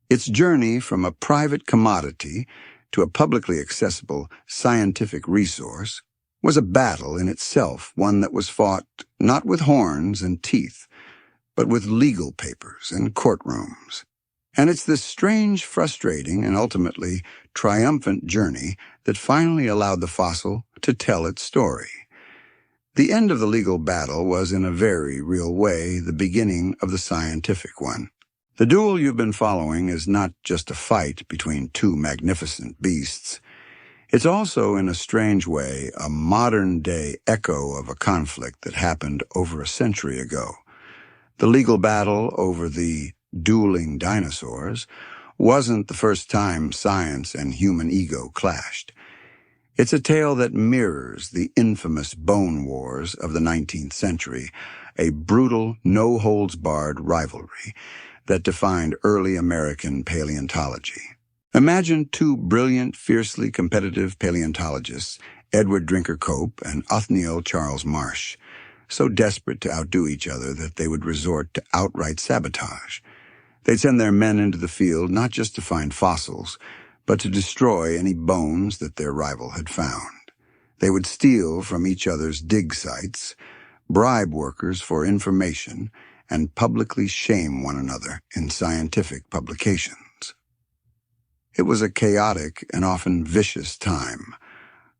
Its journey from a private commodity to a publicly accessible scientific resource was a battle in itself, one that was fought not with horns and teeth, but with legal papers and courtrooms. And it's this strange, frustrating, and ultimately triumphant journey that finally allowed the fossil to tell its story. The end of the legal battle was, in a very real way, the beginning of the scientific one. The duel you've been following is not just a fight between two magnificent beasts. It's also, in a strange way, a modern-day echo of a conflict that happened over a century ago. The legal battle over the dueling dinosaurs wasn't the first time science and human ego clashed. It's a tale that mirrors the infamous bone wars of the 19th century, a brutal, no-holds-barred rivalry that defined early American paleontology. Imagine two brilliant, fiercely competitive paleontologists, Edward Drinker Cope and Othniel Charles Marsh, so desperate to outdo each other that they would resort to outright sabotage. They'd send their men into the field not just to find fossils, but to destroy any bones that their rival had found. They would steal from each other's dig sites, bribe workers for information, and publicly shame one another in scientific publications. It was a chaotic and often vicious time,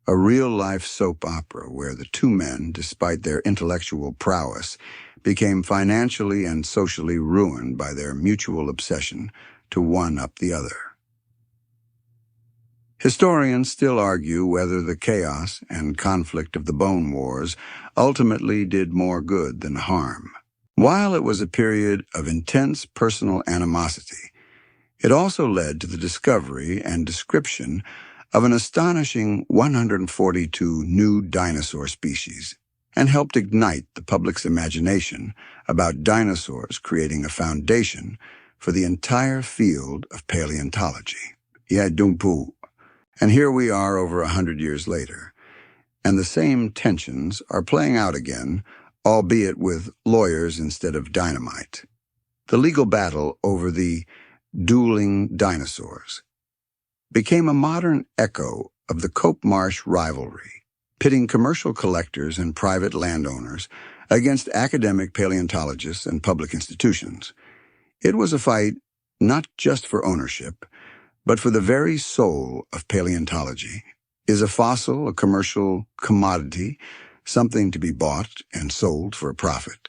a real-life soap opera where the two men, despite their intellectual prowess, became financially and socially ruined by their mutual obsession to one-up the other. Historians still argue whether the chaos and conflict of the Bone Wars ultimately did more good than harm. While it was a period of intense personal animosity, it also led to the discovery and description of an astonishing 142 new dinosaur species and helped ignite the public's imagination about dinosaurs, creating a foundation for the entire field of paleontology. Yeah, dumpu. And here we are over 100 years later, and the same tensions are playing out again, albeit with lawyers instead of dynamite. The legal battle over the dueling dinosaurs became a modern echo of the Cope-Marsh rivalry, pitting commercial collectors and private landowners against academic paleontologists and public institutions. It was a fight not just for ownership, but for the very soul of paleontology. Is a fossil a commercial commodity, something to be bought and sold for a profit?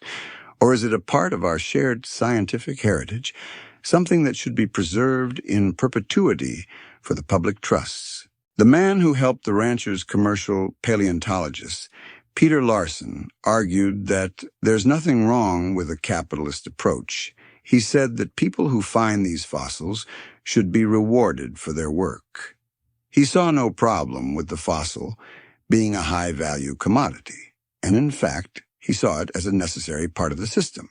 Or is it a part of our shared scientific heritage, something that should be preserved in perpetuity for the public trusts? The man who helped the rancher's commercial paleontologists, Peter Larson, argued that there's nothing wrong with a capitalist approach. He said that people who find these fossils should be rewarded for their work. He saw no problem with the fossil being a high-value commodity, and in fact, he saw it as a necessary part of the system.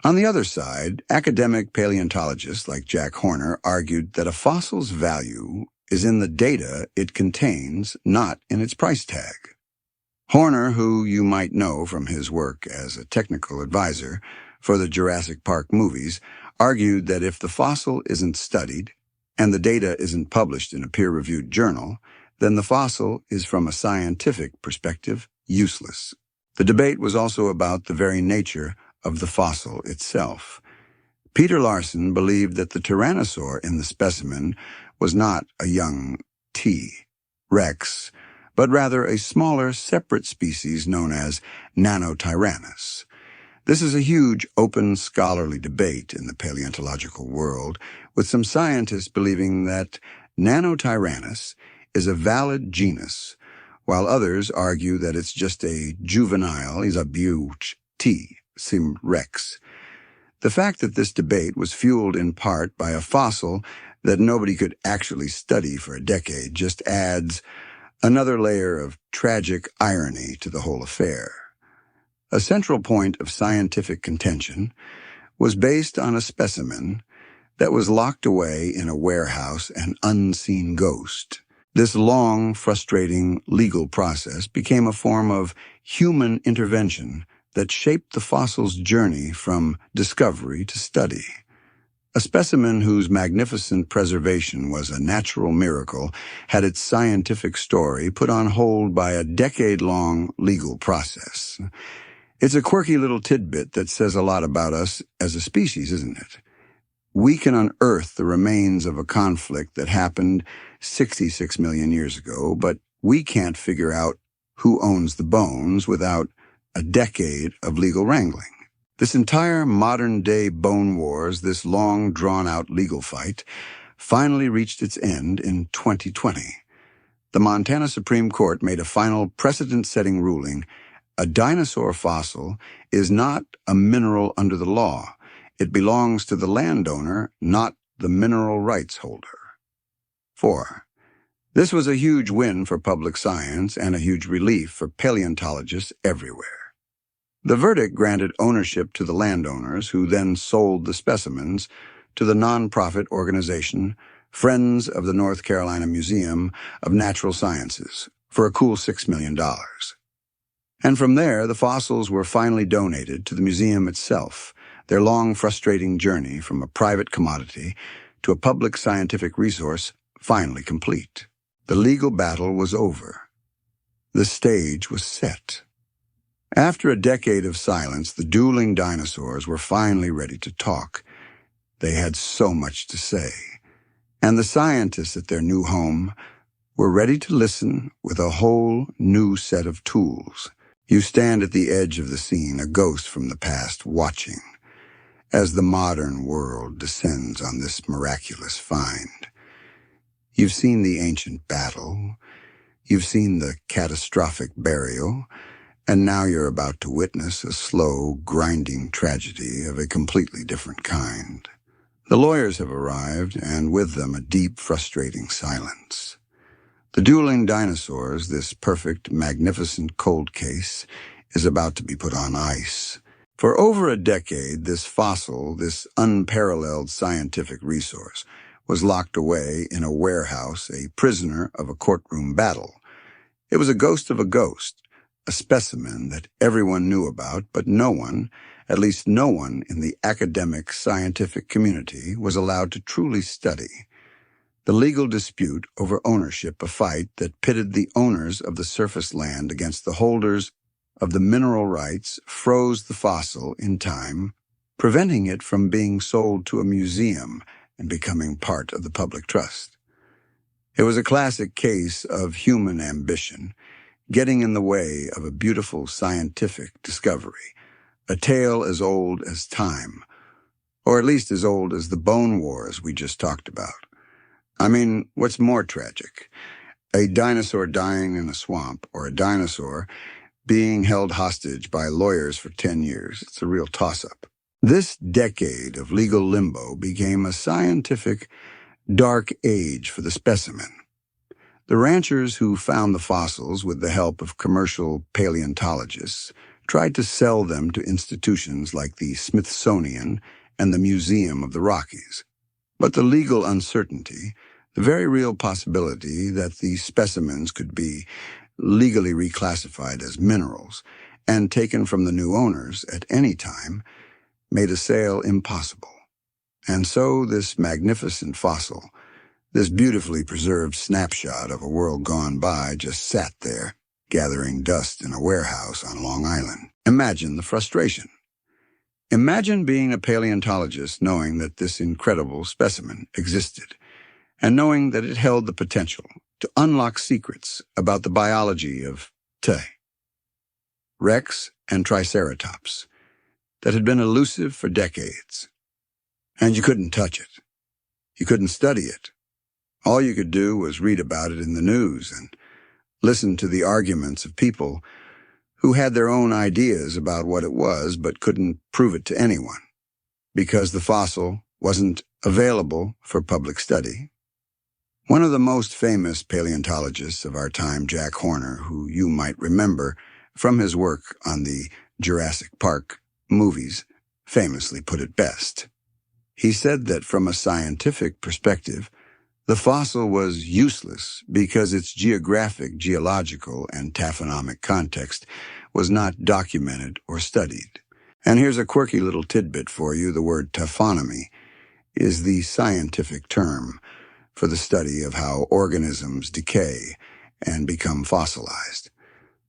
On the other side, academic paleontologists like Jack Horner argued that a fossil's value is in the data it contains, not in its price tag. Horner, who you might know from his work as a technical advisor for the Jurassic Park movies, argued that if the fossil isn't studied and the data isn't published in a peer-reviewed journal, then the fossil is, from a scientific perspective, useless. The debate was also about the very nature of the fossil itself. Peter Larson believed that the Tyrannosaur in the specimen was not a young T. rex, but rather a smaller, separate species known as Nanotyrannus. This is a huge, open, scholarly debate in the paleontological world, with some scientists believing that Nanotyrannus is a valid genus, while others argue that it's just a juvenile Isabuch T. sim rex. The fact that this debate was fueled in part by a fossil that nobody could actually study for a decade just adds another layer of tragic irony to the whole affair. A central point of scientific contention was based on a specimen that was locked away in a warehouse, an unseen ghost. This long, frustrating legal process became a form of human intervention that shaped the fossil's journey from discovery to study. A specimen whose magnificent preservation was a natural miracle had its scientific story put on hold by a decade-long legal process. It's a quirky little tidbit that says a lot about us as a species, isn't it? We can unearth the remains of a conflict that happened 66 million years ago, but we can't figure out who owns the bones without a decade of legal wrangling. This entire modern-day bone wars, this long, drawn-out legal fight, finally reached its end in 2020. The Montana Supreme Court made a final precedent-setting ruling. A dinosaur fossil is not a mineral under the law. It belongs to the landowner, not the mineral rights holder. 4. This was a huge win for public science and a huge relief for paleontologists everywhere. The verdict granted ownership to the landowners, who then sold the specimens to the nonprofit organization Friends of the North Carolina Museum of Natural Sciences for a cool $6 million. And from there, the fossils were finally donated to the museum itself, their long, frustrating journey from a private commodity to a public scientific resource finally complete. The legal battle was over. The stage was set. After a decade of silence, the dueling dinosaurs were finally ready to talk. They had so much to say. And the scientists at their new home were ready to listen with a whole new set of tools. You stand at the edge of the scene, a ghost from the past, watching as the modern world descends on this miraculous find. You've seen the ancient battle. You've seen the catastrophic burial. And now you're about to witness a slow, grinding tragedy of a completely different kind. The lawyers have arrived, and with them a deep, frustrating silence. The dueling dinosaurs, this perfect, magnificent cold case, is about to be put on ice. For over a decade, this fossil, this unparalleled scientific resource, was locked away in a warehouse, a prisoner of a courtroom battle. It was a ghost of a ghost, a specimen that everyone knew about, but no one, at least no one in the academic scientific community, was allowed to truly study. The legal dispute over ownership, a fight that pitted the owners of the surface land against the holders of the mineral rights, froze the fossil in time, preventing it from being sold to a museum and becoming part of the public trust. It was a classic case of human ambition, getting in the way of a beautiful scientific discovery, a tale as old as time, or at least as old as the bone wars we just talked about. I mean, what's more tragic? A dinosaur dying in a swamp, or a dinosaur being held hostage by lawyers for 10 years? It's a real toss-up. This decade of legal limbo became a scientific dark age for the specimen. The ranchers who found the fossils with the help of commercial paleontologists tried to sell them to institutions like the Smithsonian and the Museum of the Rockies. But the legal uncertainty, the very real possibility that these specimens could be legally reclassified as minerals and taken from the new owners at any time, made a sale impossible. And so this magnificent fossil, this beautifully preserved snapshot of a world gone by, just sat there, gathering dust in a warehouse on Long Island. Imagine the frustration. Imagine being a paleontologist knowing that this incredible specimen existed, and knowing that it held the potential, to unlock secrets about the biology of Rex and Triceratops that had been elusive for decades. And you couldn't touch it. You couldn't study it. All you could do was read about it in the news and listen to the arguments of people who had their own ideas about what it was but couldn't prove it to anyone because the fossil wasn't available for public study. One of the most famous paleontologists of our time, Jack Horner, who you might remember from his work on the Jurassic Park movies, famously put it best. He said that from a scientific perspective, the fossil was useless because its geographic, geological, and taphonomic context was not documented or studied. And here's a quirky little tidbit for you. The word taphonomy is the scientific term for the study of how organisms decay and become fossilized.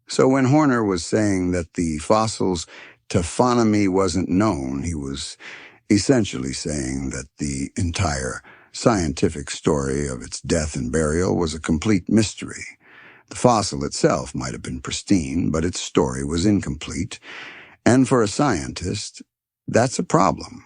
So when Horner was saying that the fossil's taphonomy wasn't known, he was essentially saying that the entire scientific story of its death and burial was a complete mystery. The fossil itself might have been pristine, but its story was incomplete. And for a scientist, that's a problem.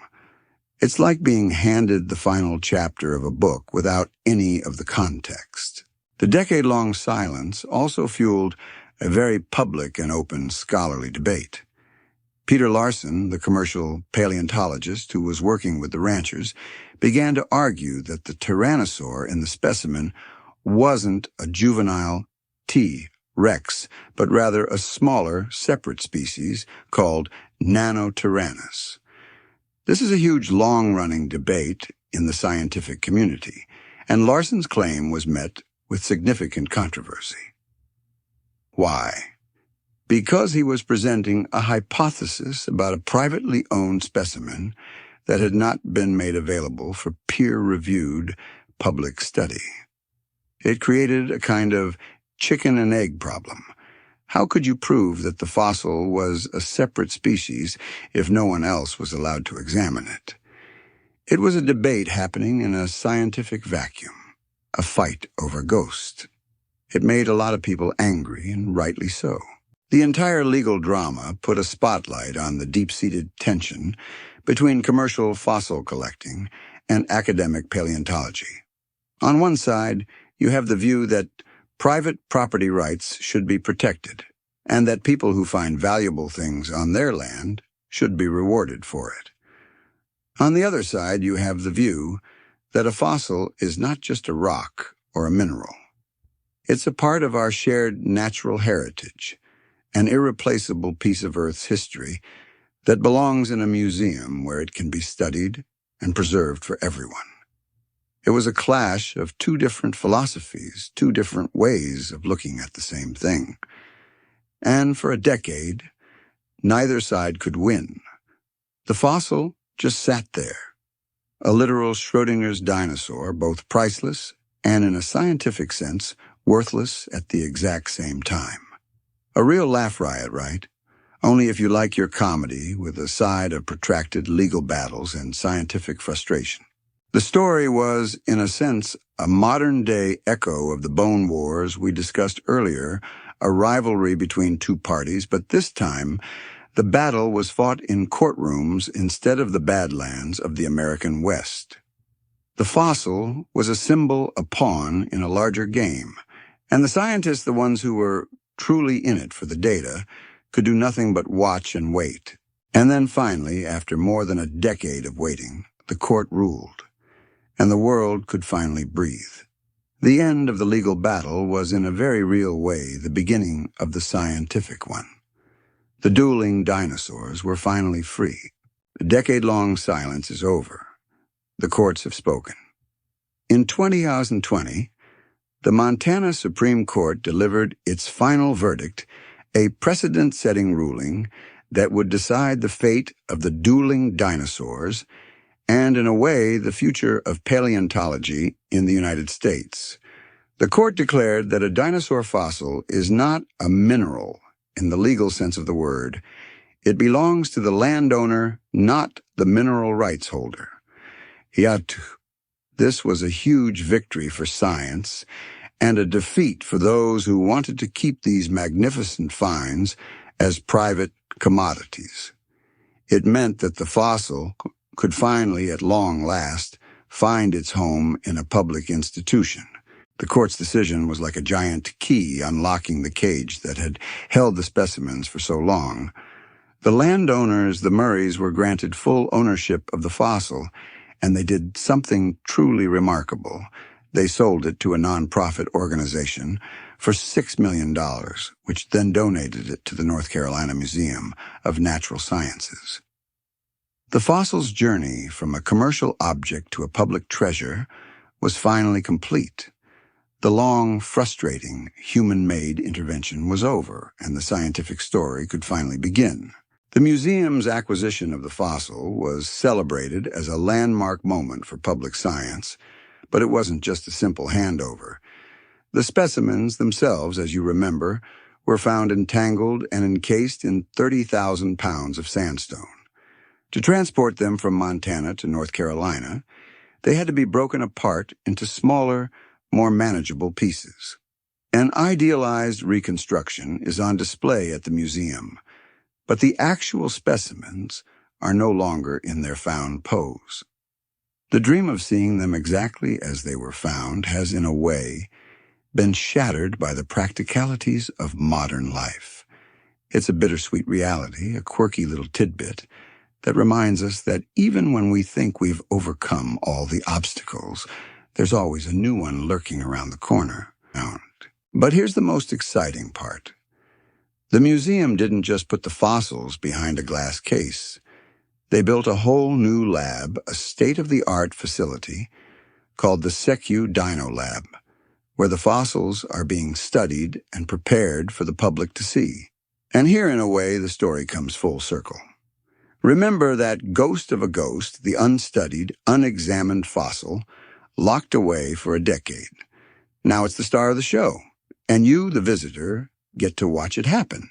It's like being handed the final chapter of a book without any of the context. The decade-long silence also fueled a very public and open scholarly debate. Peter Larson, the commercial paleontologist who was working with the ranchers, began to argue that the Tyrannosaur in the specimen wasn't a juvenile T. rex, but rather a smaller, separate species called Nanotyrannus. This is a huge, long-running debate in the scientific community, and Larson's claim was met with significant controversy. Why? Because he was presenting a hypothesis about a privately owned specimen that had not been made available for peer-reviewed public study. It created a kind of chicken and egg problem. How could you prove that the fossil was a separate species if no one else was allowed to examine it? It was a debate happening in a scientific vacuum, a fight over ghosts. It made a lot of people angry, and rightly so. The entire legal drama put a spotlight on the deep-seated tension between commercial fossil collecting and academic paleontology. On one side, you have the view that private property rights should be protected, and that people who find valuable things on their land should be rewarded for it. On the other side, you have the view that a fossil is not just a rock or a mineral. It's a part of our shared natural heritage, an irreplaceable piece of Earth's history that belongs in a museum where it can be studied and preserved for everyone. It was a clash of two different philosophies, two different ways of looking at the same thing. And for a decade, neither side could win. The fossil just sat there, a literal Schrodinger's dinosaur, both priceless and, in a scientific sense, worthless at the exact same time. A real laugh riot, right? Only if you like your comedy with a side of protracted legal battles and scientific frustration. The story was, in a sense, a modern-day echo of the Bone Wars we discussed earlier, a rivalry between two parties, but this time, the battle was fought in courtrooms instead of the Badlands of the American West. The fossil was a symbol, a pawn in a larger game, and the scientists, the ones who were truly in it for the data, could do nothing but watch and wait. And then finally, after more than a decade of waiting, the court ruled, and the world could finally breathe. The end of the legal battle was in a very real way the beginning of the scientific one. The dueling dinosaurs were finally free. The decade-long silence is over. The courts have spoken. In 2020, the Montana Supreme Court delivered its final verdict, a precedent-setting ruling that would decide the fate of the dueling dinosaurs and, in a way, the future of paleontology in the United States. The court declared that a dinosaur fossil is not a mineral in the legal sense of the word. It belongs to the landowner, not the mineral rights holder. Hiatu. This was a huge victory for science and a defeat for those who wanted to keep these magnificent finds as private commodities. It meant that the fossil could finally, at long last, find its home in a public institution. The court's decision was like a giant key unlocking the cage that had held the specimens for so long. The landowners, the Murrays, were granted full ownership of the fossil, and they did something truly remarkable. They sold it to a nonprofit organization for $6 million, which then donated it to the North Carolina Museum of Natural Sciences. The fossil's journey from a commercial object to a public treasure was finally complete. The long, frustrating, human-made intervention was over, and the scientific story could finally begin. The museum's acquisition of the fossil was celebrated as a landmark moment for public science, but it wasn't just a simple handover. The specimens themselves, as you remember, were found entangled and encased in 30,000 pounds of sandstone. To transport them from Montana to North Carolina, they had to be broken apart into smaller, more manageable pieces. An idealized reconstruction is on display at the museum, but the actual specimens are no longer in their found pose. The dream of seeing them exactly as they were found has, in a way, been shattered by the practicalities of modern life. It's a bittersweet reality, a quirky little tidbit, that reminds us that even when we think we've overcome all the obstacles, there's always a new one lurking around the corner. But here's the most exciting part. The museum didn't just put the fossils behind a glass case. They built a whole new lab, a state-of-the-art facility called the Secu Dino Lab, where the fossils are being studied and prepared for the public to see. And here, in a way, the story comes full circle. Remember that ghost of a ghost, the unstudied, unexamined fossil, locked away for a decade. Now it's the star of the show, and you, the visitor, get to watch it happen.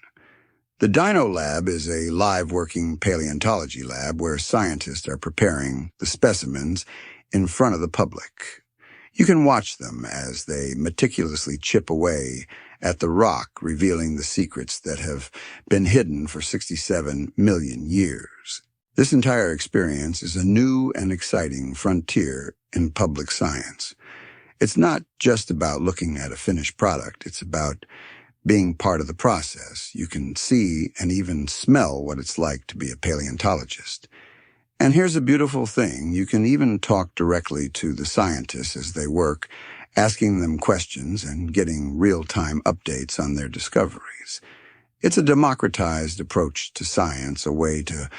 The Dino Lab is a live working paleontology lab where scientists are preparing the specimens in front of the public. You can watch them as they meticulously chip away at the rock, revealing the secrets that have been hidden for 67 million years. This entire experience is a new and exciting frontier in public science. It's not just about looking at a finished product. It's about being part of the process. You can see and even smell what it's like to be a paleontologist. And here's a beautiful thing. You can even talk directly to the scientists as they work, asking them questions and getting real-time updates on their discoveries. It's a democratized approach to science, a way to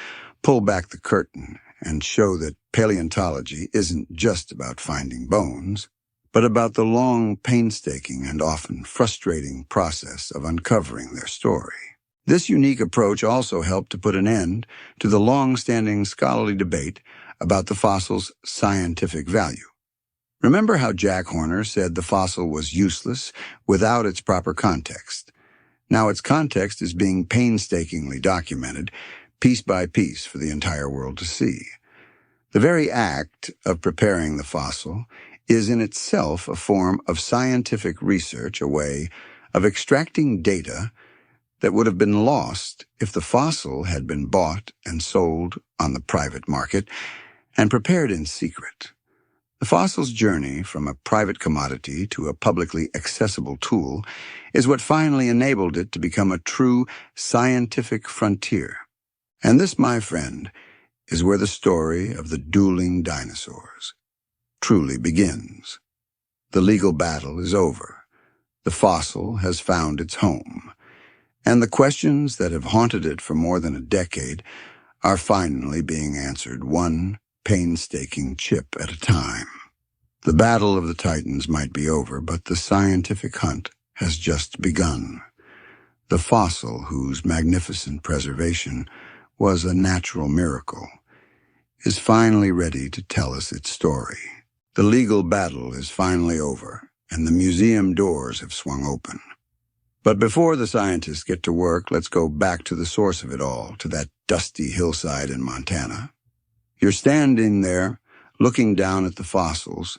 pull back the curtain and show that paleontology isn't just about finding bones, but about the long, painstaking, and often frustrating process of uncovering their story. This unique approach also helped to put an end to the long-standing scholarly debate about the fossil's scientific value. Remember how Jack Horner said the fossil was useless without its proper context? Now its context is being painstakingly documented, piece by piece, for the entire world to see. The very act of preparing the fossil is in itself a form of scientific research, a way of extracting data that would have been lost if the fossil had been bought and sold on the private market and prepared in secret. The fossil's journey from a private commodity to a publicly accessible tool is what finally enabled it to become a true scientific frontier. And this, my friend, is where the story of the dueling dinosaurs truly begins. The legal battle is over. The fossil has found its home. And the questions that have haunted it for more than a decade are finally being answered, one painstaking chip at a time. The battle of the titans might be over, but the scientific hunt has just begun. The fossil, whose magnificent preservation was a natural miracle, is finally ready to tell us its story. The legal battle is finally over, and the museum doors have swung open. But before the scientists get to work, let's go back to the source of it all, to that dusty hillside in Montana. You're standing there, looking down at the fossils,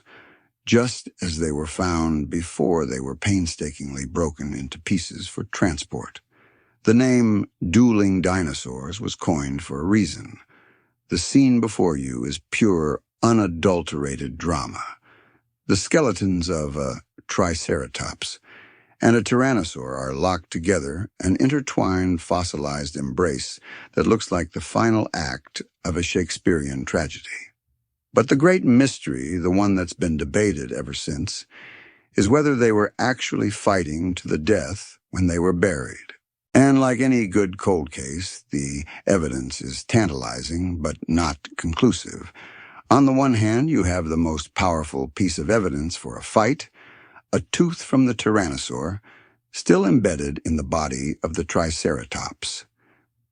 just as they were found before they were painstakingly broken into pieces for transport. The name Dueling Dinosaurs was coined for a reason. The scene before you is pure, unadulterated drama. The skeletons of a Triceratops and a Tyrannosaur are locked together, an intertwined fossilized embrace that looks like the final act of a Shakespearean tragedy. But the great mystery, the one that's been debated ever since, is whether they were actually fighting to the death when they were buried. And like any good cold case, the evidence is tantalizing but not conclusive. On the one hand, you have the most powerful piece of evidence for a fight, a tooth from the Tyrannosaur, still embedded in the body of the Triceratops.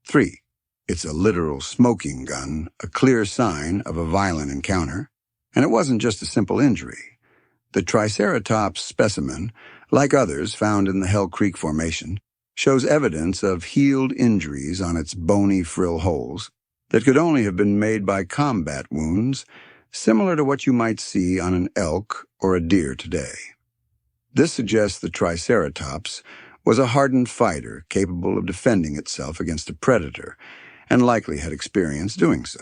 3. It's a literal smoking gun, a clear sign of a violent encounter. And it wasn't just a simple injury. The Triceratops specimen, like others found in the Hell Creek Formation, shows evidence of healed injuries on its bony frill holes that could only have been made by combat wounds, similar to what you might see on an elk or a deer today. This suggests the Triceratops was a hardened fighter capable of defending itself against a predator, and likely had experience doing so.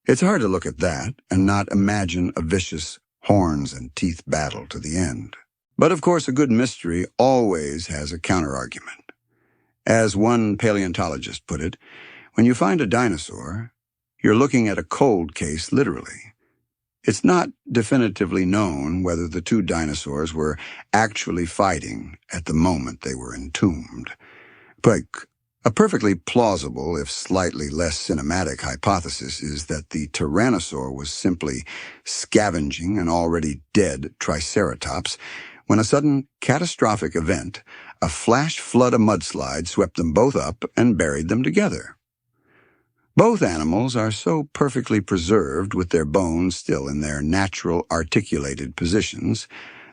It's hard to look at that and not imagine a vicious horns and teeth battle to the end. But of course, a good mystery always has a counterargument. As one paleontologist put it, when you find a dinosaur, you're looking at a cold case literally. It's not definitively known whether the two dinosaurs were actually fighting at the moment they were entombed. But a perfectly plausible, if slightly less cinematic hypothesis is that the Tyrannosaur was simply scavenging an already dead Triceratops when a sudden catastrophic event, a flash flood of mudslide, swept them both up and buried them together. Both animals are so perfectly preserved with their bones still in their natural articulated positions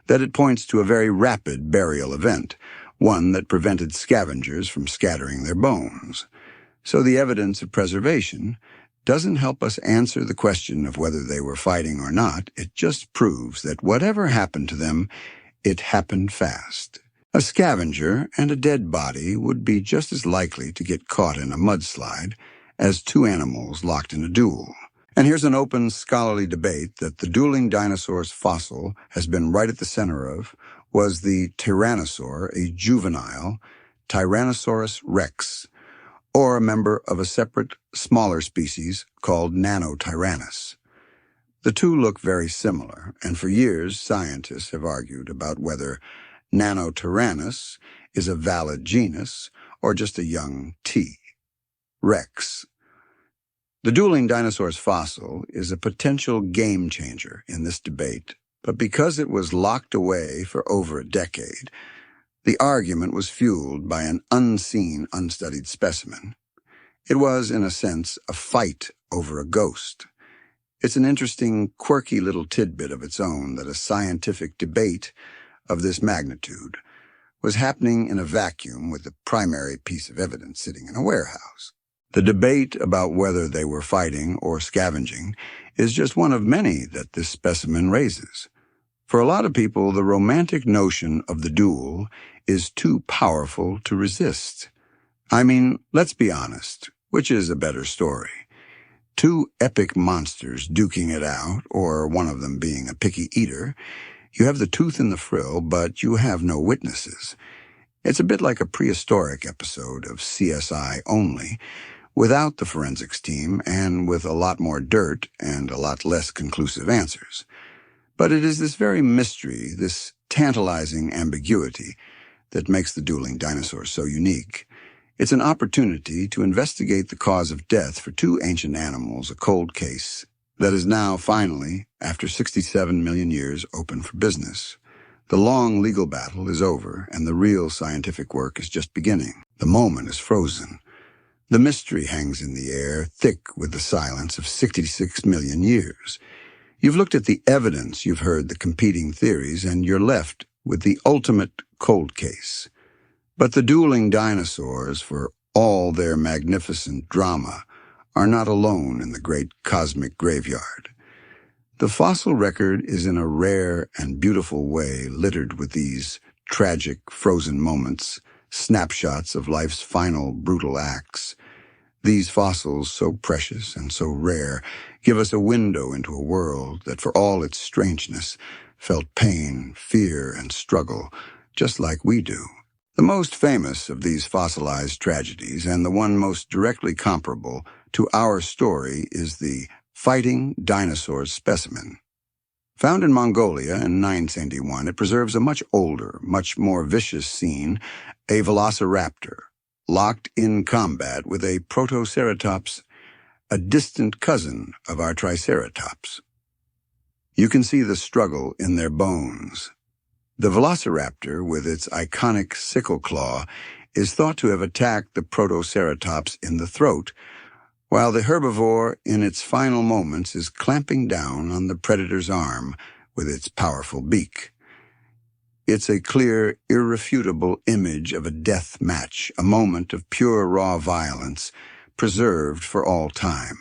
that it points to a very rapid burial event, one that prevented scavengers from scattering their bones. So the evidence of preservation doesn't help us answer the question of whether they were fighting or not. It just proves that whatever happened to them, it happened fast. A scavenger and a dead body would be just as likely to get caught in a mudslide as two animals locked in a duel. And here's an open scholarly debate that the Dueling Dinosaurs fossil has been right at the center of. Was the Tyrannosaur a juvenile Tyrannosaurus rex, or a member of a separate, smaller species called Nanotyrannus? The two look very similar, and for years scientists have argued about whether Nanotyrannus is a valid genus or just a young T. Rex. The Dueling Dinosaurs fossil is a potential game changer in this debate, but because it was locked away for over a decade, the argument was fueled by an unseen, unstudied specimen. It was, in a sense, a fight over a ghost. It's an interesting, quirky little tidbit of its own that a scientific debate of this magnitude was happening in a vacuum with the primary piece of evidence sitting in a warehouse. The debate about whether they were fighting or scavenging is just one of many that this specimen raises. For a lot of people, the romantic notion of the duel is too powerful to resist. I mean, let's be honest, which is a better story? Two epic monsters duking it out, or one of them being a picky eater. You have the tooth in the frill, but you have no witnesses. It's a bit like a prehistoric episode of CSI only, without the forensics team and with a lot more dirt and a lot less conclusive answers. But it is this very mystery, this tantalizing ambiguity, that makes the Dueling Dinosaurs so unique. It's an opportunity to investigate the cause of death for two ancient animals, a cold case that is now finally, after 67 million years, open for business. The long legal battle is over, and the real scientific work is just beginning. The moment is frozen. The mystery hangs in the air, thick with the silence of 66 million years. You've looked at the evidence, you've heard the competing theories, and you're left with the ultimate cold case. But the Dueling Dinosaurs, for all their magnificent drama, are not alone in the great cosmic graveyard. The fossil record is in a rare and beautiful way littered with these tragic, frozen moments, snapshots of life's final brutal acts. These fossils, so precious and so rare, give us a window into a world that, for all its strangeness, felt pain, fear, and struggle, just like we do. The most famous of these fossilized tragedies, and the one most directly comparable to our story, is the fighting dinosaurs specimen. Found in Mongolia in 971, it preserves a much older, much more vicious scene, a velociraptor, locked in combat with a protoceratops, a distant cousin of our Triceratops. You can see the struggle in their bones. The velociraptor, with its iconic sickle claw, is thought to have attacked the protoceratops in the throat, while the herbivore, in its final moments, is clamping down on the predator's arm with its powerful beak. It's a clear, irrefutable image of a death match, a moment of pure raw violence, preserved for all time.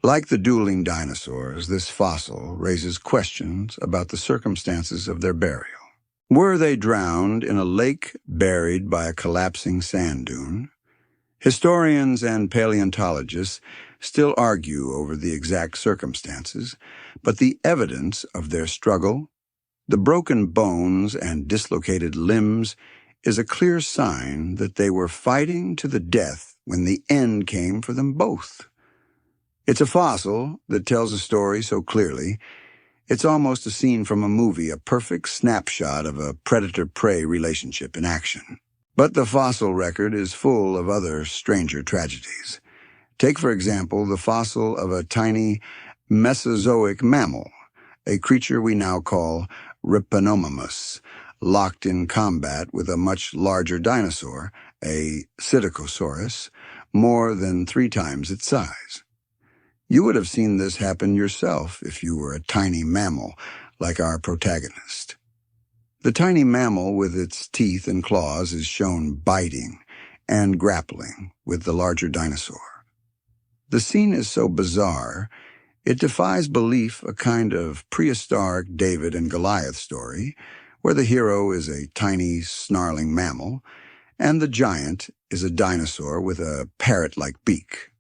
Like the dueling dinosaurs, this fossil raises questions about the circumstances of their burial. Were they drowned in a lake buried by a collapsing sand dune? Historians and paleontologists still argue over the exact circumstances, but the evidence of their struggle, the broken bones and dislocated limbs, is a clear sign that they were fighting to the death when the end came for them both. It's a fossil that tells a story so clearly, it's almost a scene from a movie, a perfect snapshot of a predator-prey relationship in action. But the fossil record is full of other stranger tragedies. Take, for example, the fossil of a tiny Mesozoic mammal, a creature we now call Rhipinomymus, locked in combat with a much larger dinosaur, a Psittacosaurus, more than 3 times its size. You would have seen this happen yourself if you were a tiny mammal like our protagonist. The tiny mammal with its teeth and claws is shown biting and grappling with the larger dinosaur. The scene is so bizarre, it defies belief, a kind of prehistoric David and Goliath story, where the hero is a tiny, snarling mammal, and the giant is a dinosaur with a parrot-like beak.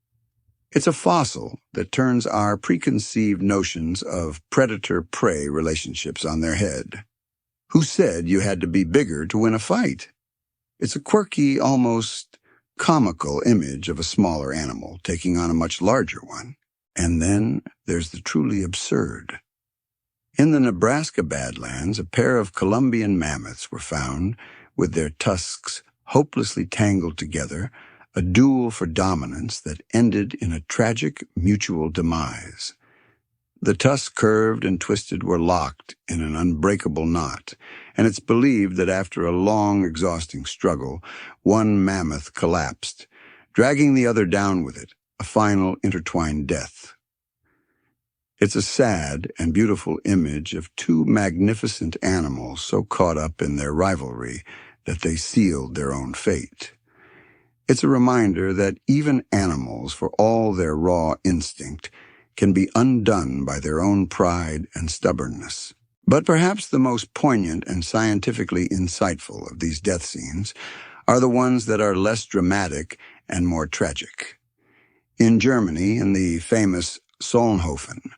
It's a fossil that turns our preconceived notions of predator-prey relationships on their head. Who said you had to be bigger to win a fight? It's a quirky, almost comical image of a smaller animal taking on a much larger one. And then there's the truly absurd. In the Nebraska Badlands, a pair of Columbian mammoths were found with their tusks hopelessly tangled together, a duel for dominance that ended in a tragic mutual demise. The tusks, curved and twisted, were locked in an unbreakable knot, and it's believed that after a long, exhausting struggle, one mammoth collapsed, dragging the other down with it, a final intertwined death. It's a sad and beautiful image of 2 magnificent animals so caught up in their rivalry that they sealed their own fate. It's a reminder that even animals, for all their raw instinct, can be undone by their own pride and stubbornness. But perhaps the most poignant and scientifically insightful of these death scenes are the ones that are less dramatic and more tragic. In Germany, in the famous Solnhofen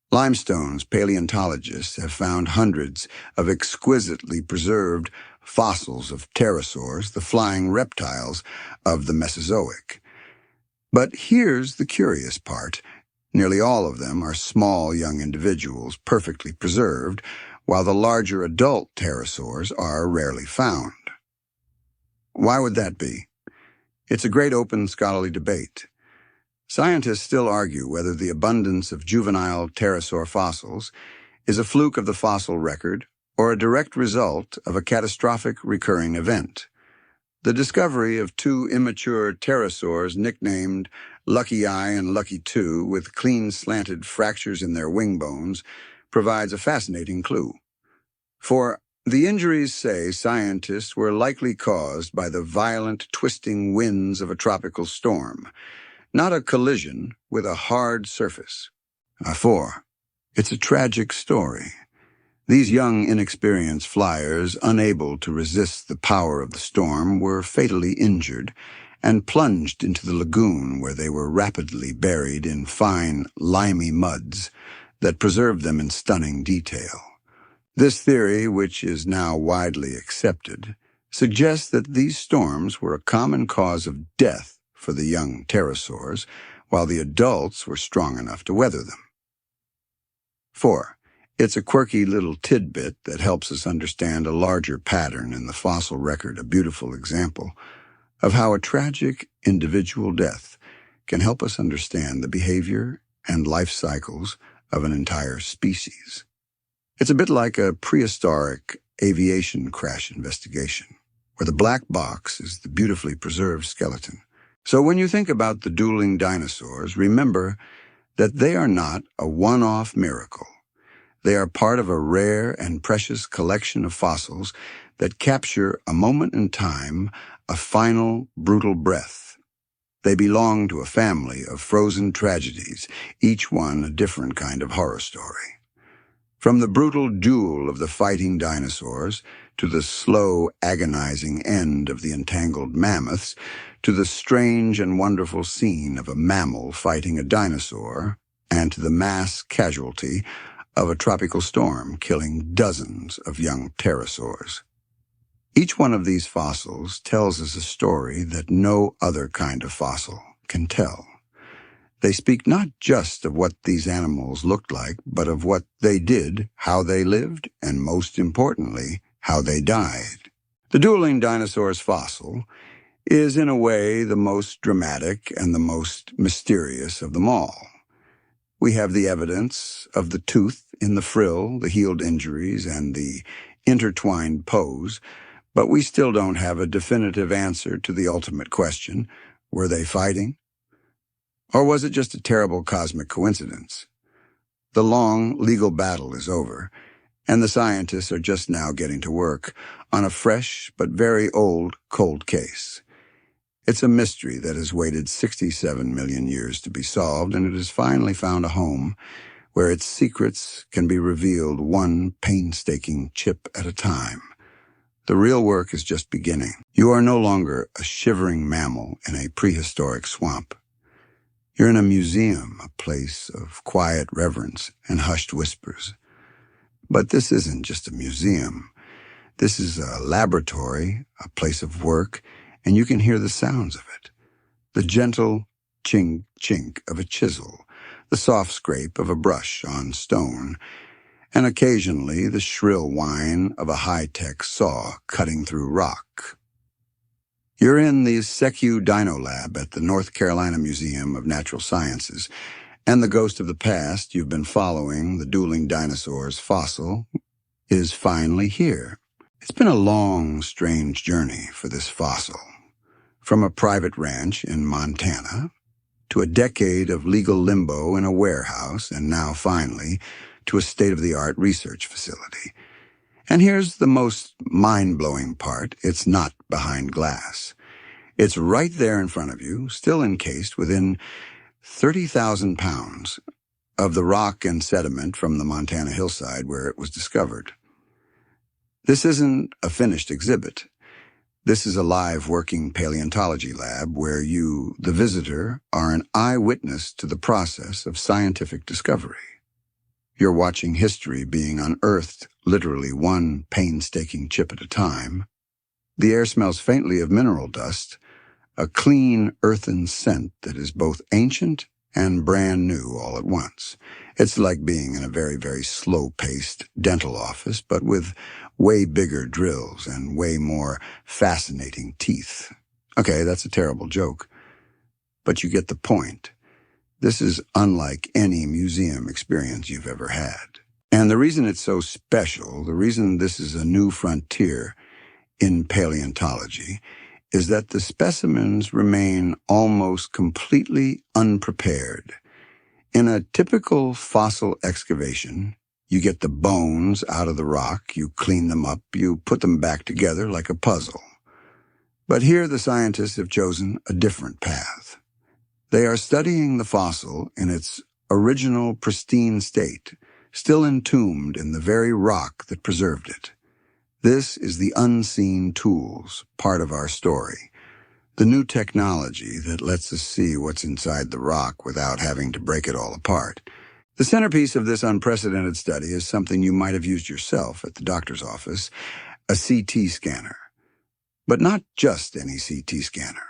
limestones, paleontologists have found hundreds of exquisitely preserved fossils of pterosaurs, the flying reptiles of the Mesozoic. But here's the curious part. Nearly all of them are small young individuals, perfectly preserved, while the larger adult pterosaurs are rarely found. Why would that be? It's a great open scholarly debate. Scientists still argue whether the abundance of juvenile pterosaur fossils is a fluke of the fossil record or a direct result of a catastrophic recurring event. The discovery of 2 immature pterosaurs nicknamed Lucky Eye and Lucky Two, with clean slanted fractures in their wing bones, provides a fascinating clue. For the injuries, say scientists, were likely caused by the violent, twisting winds of a tropical storm, not a collision with a hard surface. 4. It's a tragic story. These young, inexperienced flyers, unable to resist the power of the storm, were fatally injured and plunged into the lagoon where they were rapidly buried in fine, limy muds that preserved them in stunning detail. This theory, which is now widely accepted, suggests that these storms were a common cause of death for the young pterosaurs, while the adults were strong enough to weather them. 4. It's a quirky little tidbit that helps us understand a larger pattern in the fossil record, a beautiful example of how a tragic individual death can help us understand the behavior and life cycles of an entire species. It's a bit like a prehistoric aviation crash investigation, where the black box is the beautifully preserved skeleton. So when you think about the dueling dinosaurs, remember that they are not a one-off miracle. They are part of a rare and precious collection of fossils that capture a moment in time, a final, brutal breath. They belong to a family of frozen tragedies, each one a different kind of horror story. From the brutal duel of the fighting dinosaurs, to the slow, agonizing end of the entangled mammoths, to the strange and wonderful scene of a mammal fighting a dinosaur, and to the mass casualty of a tropical storm killing dozens of young pterosaurs. Each one of these fossils tells us a story that no other kind of fossil can tell. They speak not just of what these animals looked like, but of what they did, how they lived, and most importantly, how they died. The dueling dinosaurs fossil is in a way the most dramatic and the most mysterious of them all. We have the evidence of the tooth in the frill, the healed injuries, and the intertwined pose, but we still don't have a definitive answer to the ultimate question: were they fighting? Or was it just a terrible cosmic coincidence? The long legal battle is over, and the scientists are just now getting to work on a fresh but very old cold case. It's a mystery that has waited 67 million years to be solved, and it has finally found a home where its secrets can be revealed one painstaking chip at a time. The real work is just beginning. You are no longer a shivering mammal in a prehistoric swamp. You're in a museum, a place of quiet reverence and hushed whispers. But this isn't just a museum. This is a laboratory, a place of work, and you can hear the sounds of it. The gentle chink-chink of a chisel, the soft scrape of a brush on stone, and occasionally the shrill whine of a high-tech saw cutting through rock. You're in the Secu Dino Lab at the North Carolina Museum of Natural Sciences, and the ghost of the past you've been following, the dueling dinosaurs fossil, is finally here. It's been a long, strange journey for this fossil. From a private ranch in Montana, to a decade of legal limbo in a warehouse, and now finally to a state-of-the-art research facility. And here's the most mind-blowing part: it's not behind glass. It's right there in front of you, still encased within 30,000 pounds of the rock and sediment from the Montana hillside where it was discovered. This isn't a finished exhibit. This is a live working paleontology lab where you, the visitor, are an eyewitness to the process of scientific discovery. You're watching history being unearthed, literally one painstaking chip at a time. The air smells faintly of mineral dust, a clean, earthen scent that is both ancient and brand new all at once. It's like being in a very, very slow-paced dental office, but with way bigger drills and way more fascinating teeth. Okay, that's a terrible joke, but you get the point. This is unlike any museum experience you've ever had. And the reason it's so special, the reason this is a new frontier in paleontology, is that the specimens remain almost completely unprepared. In a typical fossil excavation, you get the bones out of the rock, you clean them up, you put them back together like a puzzle. But here the scientists have chosen a different path. They are studying the fossil in its original pristine state, still entombed in the very rock that preserved it. This is the unseen tools, part of our story. The new technology that lets us see what's inside the rock without having to break it all apart. The centerpiece of this unprecedented study is something you might have used yourself at the doctor's office, a CT scanner. But not just any CT scanner.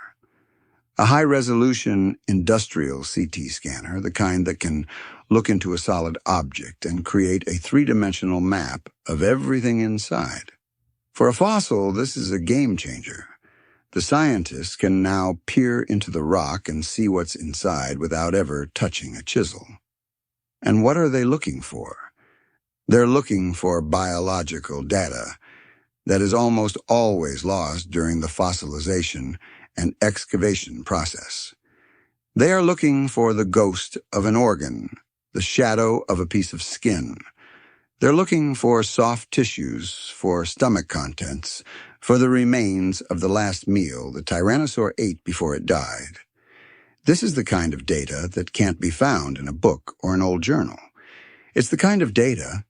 A high-resolution industrial CT scanner, the kind that can look into a solid object and create a three-dimensional map of everything inside. For a fossil, this is a game-changer. The scientists can now peer into the rock and see what's inside without ever touching a chisel. And what are they looking for? They're looking for biological data that is almost always lost during the fossilization and excavation process. They are looking for the ghost of an organ, the shadow of a piece of skin. They're looking for soft tissues, for stomach contents, for the remains of the last meal the Tyrannosaur ate before it died. This is the kind of data that can't be found in a book or an old journal. It's the kind of data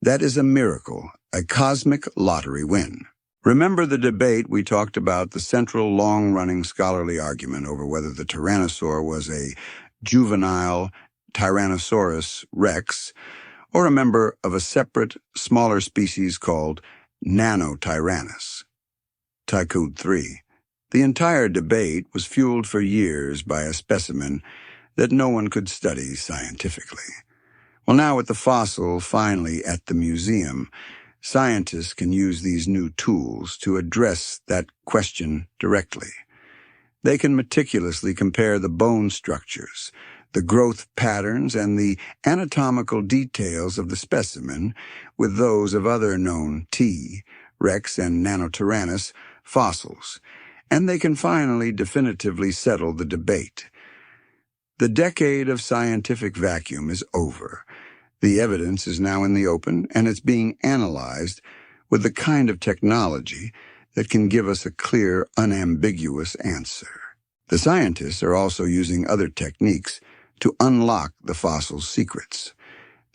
that is a miracle, a cosmic lottery win. Remember the debate we talked about, the central long-running scholarly argument over whether the Tyrannosaur was a juvenile Tyrannosaurus rex or a member of a separate, smaller species called Nanotyrannus, Tycoon 3. The entire debate was fueled for years by a specimen that no one could study scientifically. Well, now with the fossil finally at the museum, scientists can use these new tools to address that question directly. They can meticulously compare the bone structures, the growth patterns, and the anatomical details of the specimen with those of other known T. rex and Nanotyrannus fossils, and they can finally definitively settle the debate. The decade of scientific vacuum is over. The evidence is now in the open, and it's being analyzed with the kind of technology that can give us a clear, unambiguous answer. The scientists are also using other techniques to unlock the fossil's secrets.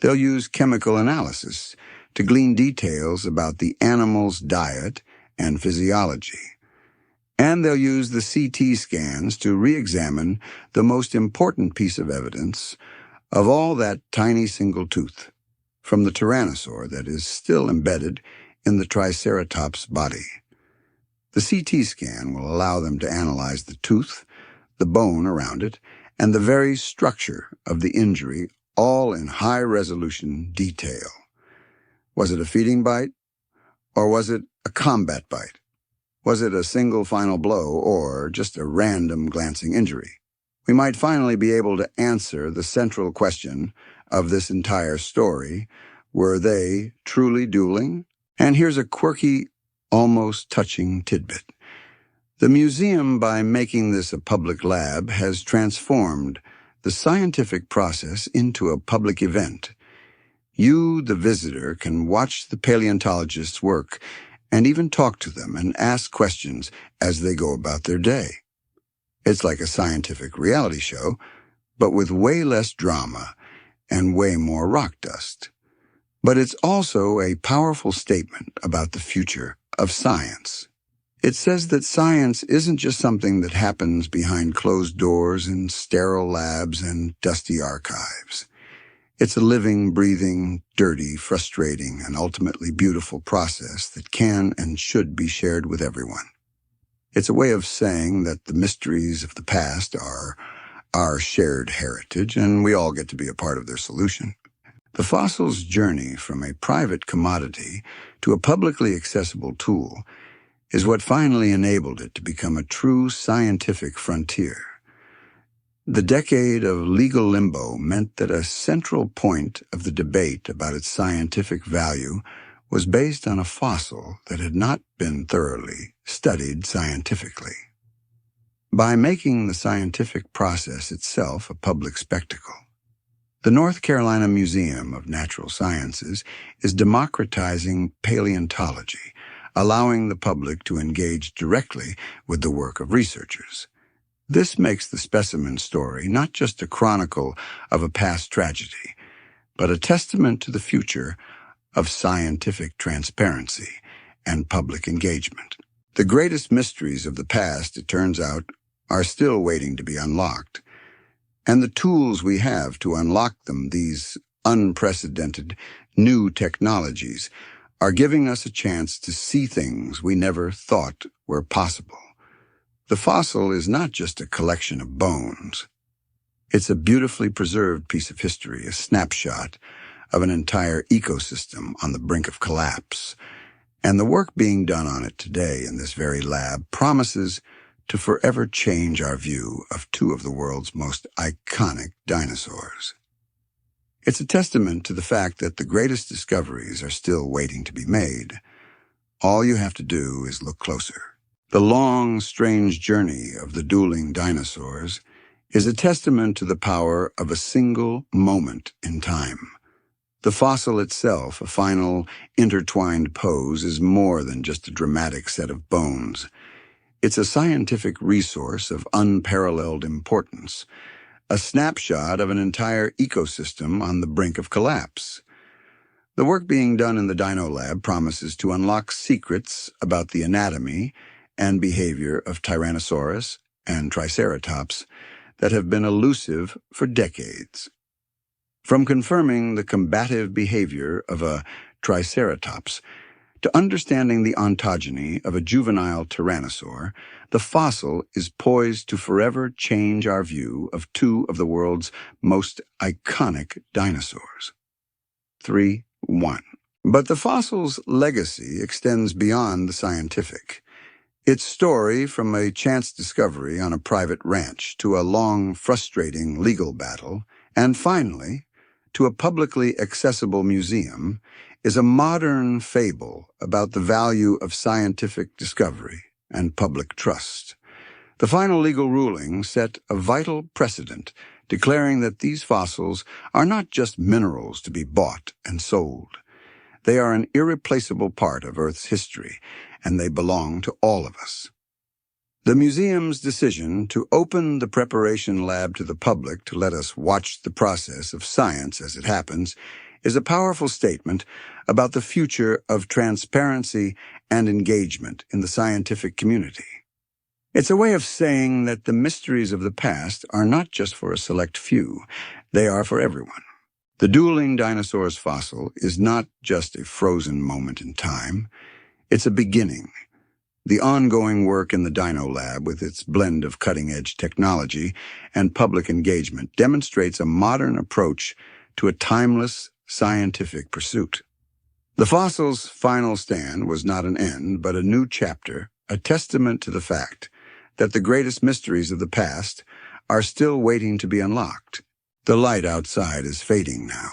They'll use chemical analysis to glean details about the animal's diet and physiology. And they'll use the CT scans to re-examine the most important piece of evidence of all that tiny single tooth from the Tyrannosaur that is still embedded in the Triceratops body. The CT scan will allow them to analyze the tooth, the bone around it, and the very structure of the injury, all in high-resolution detail. Was it a feeding bite? Or was it a combat bite? Was it a single final blow or just a random glancing injury? We might finally be able to answer the central question of this entire story. Were they truly dueling? And here's a quirky, almost touching tidbit. The museum, by making this a public lab, has transformed the scientific process into a public event. You, the visitor, can watch the paleontologists work and even talk to them and ask questions as they go about their day. It's like a scientific reality show, but with way less drama and way more rock dust. But it's also a powerful statement about the future of science. It says that science isn't just something that happens behind closed doors in sterile labs and dusty archives. It's a living, breathing, dirty, frustrating, and ultimately beautiful process that can and should be shared with everyone. It's a way of saying that the mysteries of the past are our shared heritage, and we all get to be a part of their solution. The fossil's journey from a private commodity to a publicly accessible tool is what finally enabled it to become a true scientific frontier. The decade of legal limbo meant that a central point of the debate about its scientific value was based on a fossil that had not been thoroughly studied scientifically. By making the scientific process itself a public spectacle, the North Carolina Museum of Natural Sciences is democratizing paleontology, allowing the public to engage directly with the work of researchers. This makes the specimen story not just a chronicle of a past tragedy, but a testament to the future of scientific transparency and public engagement. The greatest mysteries of the past, it turns out, are still waiting to be unlocked. And the tools we have to unlock them, these unprecedented new technologies, are giving us a chance to see things we never thought were possible. The fossil is not just a collection of bones. It's a beautifully preserved piece of history, a snapshot of an entire ecosystem on the brink of collapse. And the work being done on it today in this very lab promises to forever change our view of two of the world's most iconic dinosaurs. It's a testament to the fact that the greatest discoveries are still waiting to be made. All you have to do is look closer. The long, strange journey of the dueling dinosaurs is a testament to the power of a single moment in time. The fossil itself, a final, intertwined pose, is more than just a dramatic set of bones. It's a scientific resource of unparalleled importance, a snapshot of an entire ecosystem on the brink of collapse. The work being done in the Dino Lab promises to unlock secrets about the anatomy and behavior of Tyrannosaurus and Triceratops that have been elusive for decades. From confirming the combative behavior of a Triceratops to understanding the ontogeny of a juvenile Tyrannosaur, the fossil is poised to forever change our view of two of the world's most iconic dinosaurs. 3-1. But the fossil's legacy extends beyond the scientific. Its story, from a chance discovery on a private ranch to a long, frustrating legal battle, and finally, to a publicly accessible museum, is a modern fable about the value of scientific discovery and public trust. The final legal ruling set a vital precedent, declaring that these fossils are not just minerals to be bought and sold. They are an irreplaceable part of Earth's history, and they belong to all of us. The museum's decision to open the preparation lab to the public to let us watch the process of science as it happens is a powerful statement about the future of transparency and engagement in the scientific community. It's a way of saying that the mysteries of the past are not just for a select few, they are for everyone. The Dueling Dinosaurs fossil is not just a frozen moment in time, it's a beginning. The ongoing work in the Dino Lab, with its blend of cutting-edge technology and public engagement, demonstrates a modern approach to a timeless scientific pursuit. The fossil's final stand was not an end, but a new chapter, a testament to the fact that the greatest mysteries of the past are still waiting to be unlocked. The light outside is fading now.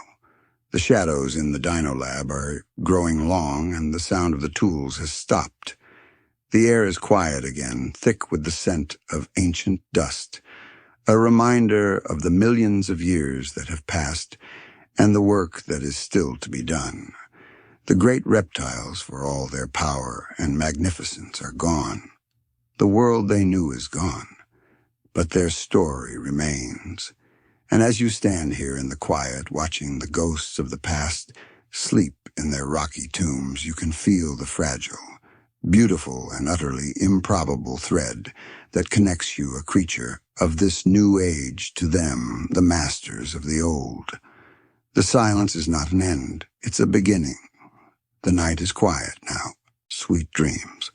The shadows in the Dino Lab are growing long, and the sound of the tools has stopped. The air is quiet again, thick with the scent of ancient dust, a reminder of the millions of years that have passed and the work that is still to be done. The great reptiles, for all their power and magnificence, are gone. The world they knew is gone, but their story remains. And as you stand here in the quiet, watching the ghosts of the past sleep in their rocky tombs, you can feel the fragile, beautiful and utterly improbable thread that connects you, a creature of this new age, to them, the masters of the old. The silence is not an end, it's a beginning. The night is quiet now. Sweet dreams.